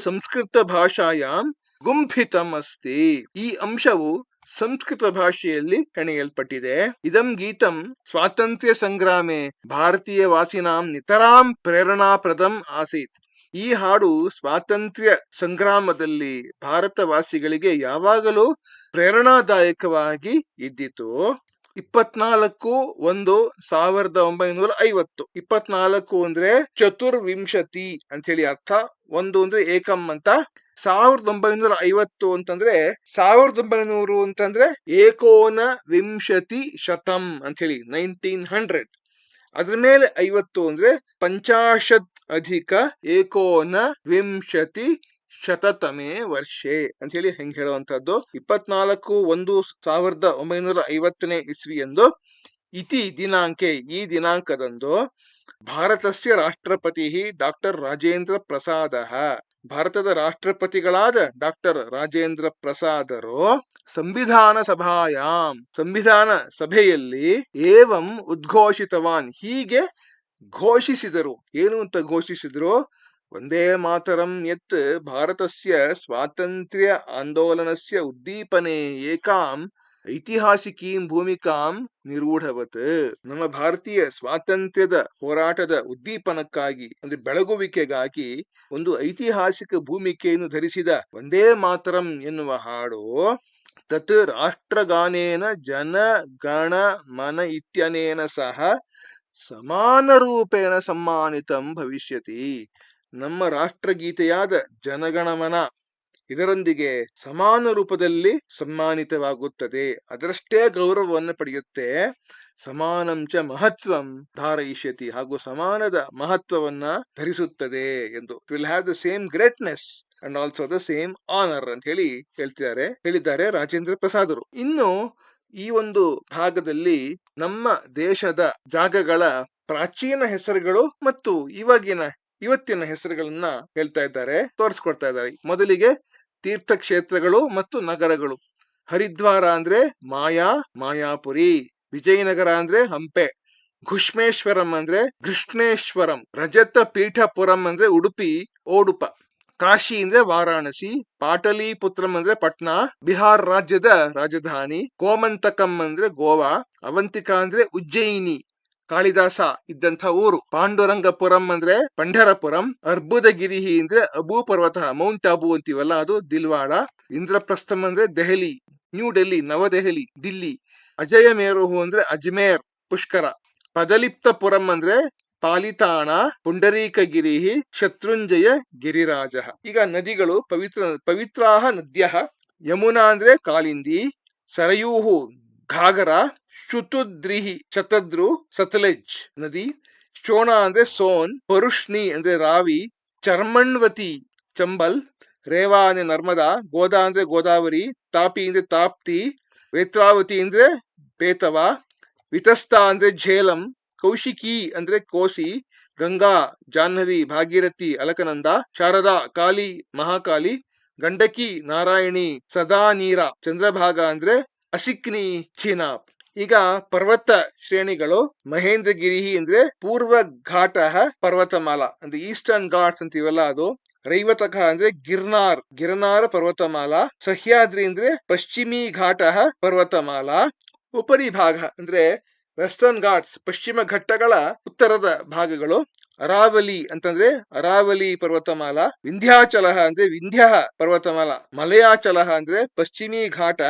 ಸಂಸ್ಕೃತ ಭಾಷಾಯಾಂ ಗುಂಫಿತಂ ಅಸ್ತಿ. ಈ ಅಂಶವು ಸಂಸ್ಕೃತ ಭಾಷೆಯಲ್ಲಿ ಹೆಣೆಯಲ್ಪಟ್ಟಿದೆ. ಇದಂ ಗೀತಂ ಸ್ವಾತಂತ್ರ್ಯ ಸಂಗ್ರಾಮೆ ಭಾರತೀಯ ವಾಸಿನಾಂ ನಿತರಾಂ ಪ್ರೇರಣಾಪ್ರದಂ ಆಸೀತ್. ಈ ಹಾಡು ಸ್ವಾತಂತ್ರ್ಯ ಸಂಗ್ರಾಮದಲ್ಲಿ ಭಾರತವಾಸಿಗಳಿಗೆ ಯಾವಾಗಲೂ ಪ್ರೇರಣಾದಾಯಕವಾಗಿ ಇದ್ದಿತು. 24/1/1950. 24 ಅಂದ್ರೆ ಚತುರ್ವಿಂಶತಿ ಅಂತ ಹೇಳಿ ಅರ್ಥ. 1 ಅಂದ್ರೆ ಏಕಂ ಅಂತ. 1950 ಅಂತಂದ್ರೆ 1900 ಅಂತಂದ್ರೆ ಏಕೋನ ವಿಂಶತಿ ಶತಂ ಅಂತ ಹೇಳಿ 1900. ಅದ್ರ ಮೇಲೆ 50 ಅಂದ್ರೆ 50+19 ಶತತಮೇ ವರ್ಷೆ ಅಂತ ಹೇಳಿ ಹೆಂಗ್ ಹೇಳುವಂತದ್ದು. 24/1/1950 ಇಸ್ವಿಯಂದು ಇತಿ ದಿನಾಂಕೆ, ಈ ದಿನಾಂಕದಂದು ಭಾರತಸ್ಯ ರಾಷ್ಟ್ರಪತಿ ಡಾಕ್ಟರ್ ರಾಜೇಂದ್ರ ಪ್ರಸಾದ, ಭಾರತದ ರಾಷ್ಟ್ರಪತಿಗಳಾದ ಡಾಕ್ಟರ್ ರಾಜೇಂದ್ರ ಪ್ರಸಾದರು ಸಂವಿಧಾನ ಸಭಾಯಾಂ, ಸಂವಿಧಾನ ಸಭೆಯಲ್ಲಿ ಏವಂ ಉದ್ಘೋಷಿತವಾನ್, ಹೀಗೆ ಘೋಷಿಸಿದರು. ಏನು ಅಂತ ಘೋಷಿಸಿದ್ರು? ವಂದೇ ಮಾತರಂ ಯತ್ ಭಾರತಸ್ಯ ಸ್ವಾತಂತ್ರ್ಯ ಆಂದೋಲನಸ್ಯ ಉದ್ದೀಪನೆ ಏಕಾಂ ಐತಿಹಾಸಿಕೀಂ ಭೂಮಿಕಾಂ ನಿರೂಢವತ್. ನಮ್ಮ ಭಾರತೀಯ ಸ್ವಾತಂತ್ರ್ಯದ ಹೋರಾಟದ ಉದ್ದೀಪನಕ್ಕಾಗಿ, ಅಂದ್ರೆ ಬೆಳಗುವಿಕೆಗಾಗಿ ಒಂದು ಐತಿಹಾಸಿಕ ಭೂಮಿಕೆಯನ್ನು ಧರಿಸಿದ ವಂದೇ ಮಾತರಂ ಎನ್ನುವ ಹಾಡು ತತ್ ರಾಷ್ಟ್ರಗಾನೇನ ಜನ ಗಣ ಮನ ಇತ್ಯನೇನ ಸಹ ಸಮಾನ ರೂಪೇಣ ಸಮ್ಮಾನಿತಂ ಭವಿಷ್ಯತಿ. ನಮ್ಮ ರಾಷ್ಟ್ರಗೀತೆಯಾದ ಜನಗಣಮನ ಇದರೊಂದಿಗೆ ಸಮಾನ ರೂಪದಲ್ಲಿ ಸಮ್ಮಾನಿತವಾಗುತ್ತದೆ, ಅದರಷ್ಟೇ ಗೌರವವನ್ನು ಪಡೆಯುತ್ತೆ. ಸಮಾನಂಚ ಮಹತ್ವಂ ಧಾರಯಿಷ್ಯತಿ, ಹಾಗೂ ಸಮಾನದ ಮಹತ್ವವನ್ನ ಧರಿಸುತ್ತದೆ ಎಂದು. It will have the same greatness and also the same honour ಅಂತ ಹೇಳಿದ್ದಾರೆ ರಾಜೇಂದ್ರ ಪ್ರಸಾದರು. ಇನ್ನು ಈ ಒಂದು ಭಾಗದಲ್ಲಿ ನಮ್ಮ ದೇಶದ ಜಾಗಗಳ ಪ್ರಾಚೀನ ಹೆಸರುಗಳು ಮತ್ತು ಇವತ್ತಿನ ಹೆಸರುಗಳನ್ನ ಹೇಳ್ತಾ ಇದ್ದಾರೆ, ತೋರಿಸ್ಕೊಡ್ತಾ ಇದ್ದಾರೆ. ಮೊದಲಿಗೆ ತೀರ್ಥಕ್ಷೇತ್ರಗಳು ಮತ್ತು ನಗರಗಳು. ಹರಿದ್ವಾರ ಅಂದ್ರೆ ಮಾಯಾಪುರಿ, ವಿಜಯನಗರ ಅಂದ್ರೆ ಹಂಪೆ, ಘುಷ್ಮೇಶ್ವರಂ ಅಂದ್ರೆ ಕೃಷ್ಣೇಶ್ವರಂ, ರಜತ ಪೀಠಪುರಂ ಅಂದ್ರೆ ಉಡುಪಿ ಓಡುಪ, ಕಾಶಿ ಅಂದ್ರೆ ವಾರಾಣಸಿ, ಪಾಟಲಿಪುತ್ರಂ ಅಂದ್ರೆ ಪಟ್ನಾ ಬಿಹಾರ್ ರಾಜ್ಯದ ರಾಜಧಾನಿ, ಗೋಮಂತಕಂ ಅಂದ್ರೆ ಗೋವಾ, ಅವಂತಿಕಾ ಅಂದ್ರೆ ಉಜ್ಜಯಿನಿ ಕಾಳಿದಾಸ ಇದ್ದಂಥ ಊರು, ಪಾಂಡುರಂಗಪುರಂ ಅಂದ್ರೆ ಪಂಢರಪುರಂ, ಅರ್ಬುದಗಿರಿ ಅಂದ್ರೆ ಅಬೂ ಪರ್ವತ ಮೌಂಟ್ ಅಬು ಅಂತೀವಲ್ಲ ಅದು ದಿಲ್ವಾಡ, ಇಂದ್ರಪ್ರಸ್ಥಂ ಅಂದ್ರೆ ದೆಹಲಿ ನ್ಯೂ ಡೆಲ್ಲಿ ನವದೆಹಲಿ ದಿಲ್ಲಿ, ಅಜಯ ಮೇರುಹು ಅಂದ್ರೆ ಅಜ್ಮೇರ್ ಪುಷ್ಕರ, ಪದಲಿಪ್ತಪುರಂ ಅಂದ್ರೆ ಪಾಲಿತಾಣ, ಪುಂಡರೀಕಗಿರಿ ಶತ್ರುಂಜಯ ಗಿರಿರಾಜ. ಈಗ ನದಿಗಳು ಪವಿತ್ರಾಹ ನದ್ಯ. ಯಮುನಾ ಅಂದ್ರೆ ಕಾಲಿಂದಿ, ಸರಯೂಹು ಘಾಗರ, ಶುತುದ್ರಿಹಿ ಶತದ್ರು ಸತ್ಲೆಜ್ ನದಿ, ಶೋಣ ಅಂದ್ರೆ ಸೋನ್, ಪರುಷ್ಣಿ ಅಂದ್ರೆ ರಾವಿ, ಚರ್ಮಣ್ವತಿ ಚಂಬಲ್, ರೇವಾ ಅಂದ್ರೆ ನರ್ಮದಾ, ಗೋದಾ ಅಂದ್ರೆ ಗೋದಾವರಿ, ತಾಪಿ ಅಂದ್ರೆ ತಾಪ್ತಿ, ವೇತ್ರಾವತಿ ಅಂದ್ರೆ ಬೇತವ, ವಿತಸ್ತಾ ಅಂದ್ರೆ ಝೇಲಂ, ಕೌಶಿಕಿ ಅಂದ್ರೆ ಕೋಸಿ, ಗಂಗಾ ಜಾಹ್ನವಿ ಭಾಗೀರಥಿ ಅಲಕನಂದ, ಶಾರದಾ ಕಾಳಿ ಮಹಾಕಾಳಿ, ಗಂಡಕಿ ನಾರಾಯಣಿ ಸದಾ ನೀರ, ಚಂದ್ರಭಾಗ ಅಂದ್ರೆ ಅಸಿಕ್ನಿ ಚೀನಾಪ್. ಈಗ ಪರ್ವತ ಶ್ರೇಣಿಗಳು, ಮಹೇಂದ್ರಗಿರಿ ಅಂದ್ರೆ ಪೂರ್ವ ಘಾಟ ಪರ್ವತಮಾಲಾ ಅಂದ್ರೆ ಈಸ್ಟರ್ನ್ ಘಾಟ್ಸ್ ಅಂತೀವಲ್ಲ ಅದು, ರೈವತಕ ಅಂದ್ರೆ ಗಿರ್ನಾರ ಪರ್ವತಮಾಲಾ, ಸಹ್ಯಾದ್ರಿ ಅಂದ್ರೆ ಪಶ್ಚಿಮಿ ಘಾಟ ಪರ್ವತಮಾಲಾ, ಉಪರಿ ಭಾಗ ಅಂದ್ರೆ ವೆಸ್ಟರ್ನ್ ಘಾಟ್ಸ್ ಪಶ್ಚಿಮ ಘಟ್ಟಗಳ ಉತ್ತರದ ಭಾಗಗಳು, ಅರಾವಲಿ ಅಂತಂದ್ರೆ ಅರಾವಲಿ ಪರ್ವತಮಾಲಾ, ವಿಂಧ್ಯಾಚಲ ಅಂದ್ರೆ ವಿಂಧ್ಯ ಪರ್ವತಮಾಲಾ, ಮಲಯಾಚಲ ಅಂದ್ರೆ ಪಶ್ಚಿಮಿ ಘಾಟ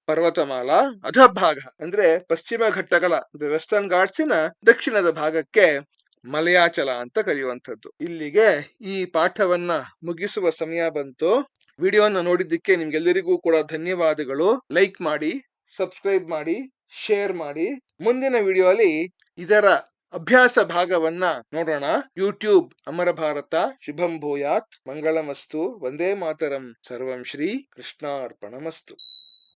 ಪರ್ವತಮಾಲಾ, ಅಧಭಾಗ ಅಂದ್ರೆ ಪಶ್ಚಿಮ ಘಟ್ಟಗಳ ಅಂದ್ರೆ ವೆಸ್ಟರ್ನ್ ಘಾಟ್ಸಿನ ದಕ್ಷಿಣದ ಭಾಗಕ್ಕೆ ಮಲಯಾಚಲ ಅಂತ ಕರೆಯುವಂಥದ್ದು. ಇಲ್ಲಿಗೆ ಈ ಪಾಠವನ್ನ ಮುಗಿಸುವ ಸಮಯ ಬಂತು. ವಿಡಿಯೋನ ನೋಡಿದ್ದಕ್ಕೆ ನಿಮ್ಗೆಲ್ಲರಿಗೂ ಕೂಡ ಧನ್ಯವಾದಗಳು. ಲೈಕ್ ಮಾಡಿ, ಸಬ್ಸ್ಕ್ರೈಬ್ ಮಾಡಿ, ಶೇರ್ ಮಾಡಿ. ಮುಂದಿನ ವಿಡಿಯೋ ಅಲ್ಲಿ ಇದರ ಅಭ್ಯಾಸ ಭಾಗವನ್ನ ನೋಡೋಣ. ಯೂಟ್ಯೂಬ್ ಅಮರ ಭಾರತ, ಶುಭಂ ಭೂಯಾತ್, ಮಂಗಳಮಸ್ತು, ವಂದೇ ಮಾತರಂ, ಸರ್ವಂ ಶ್ರೀ ಕೃಷ್ಣಾರ್ಪಣಮಸ್ತು.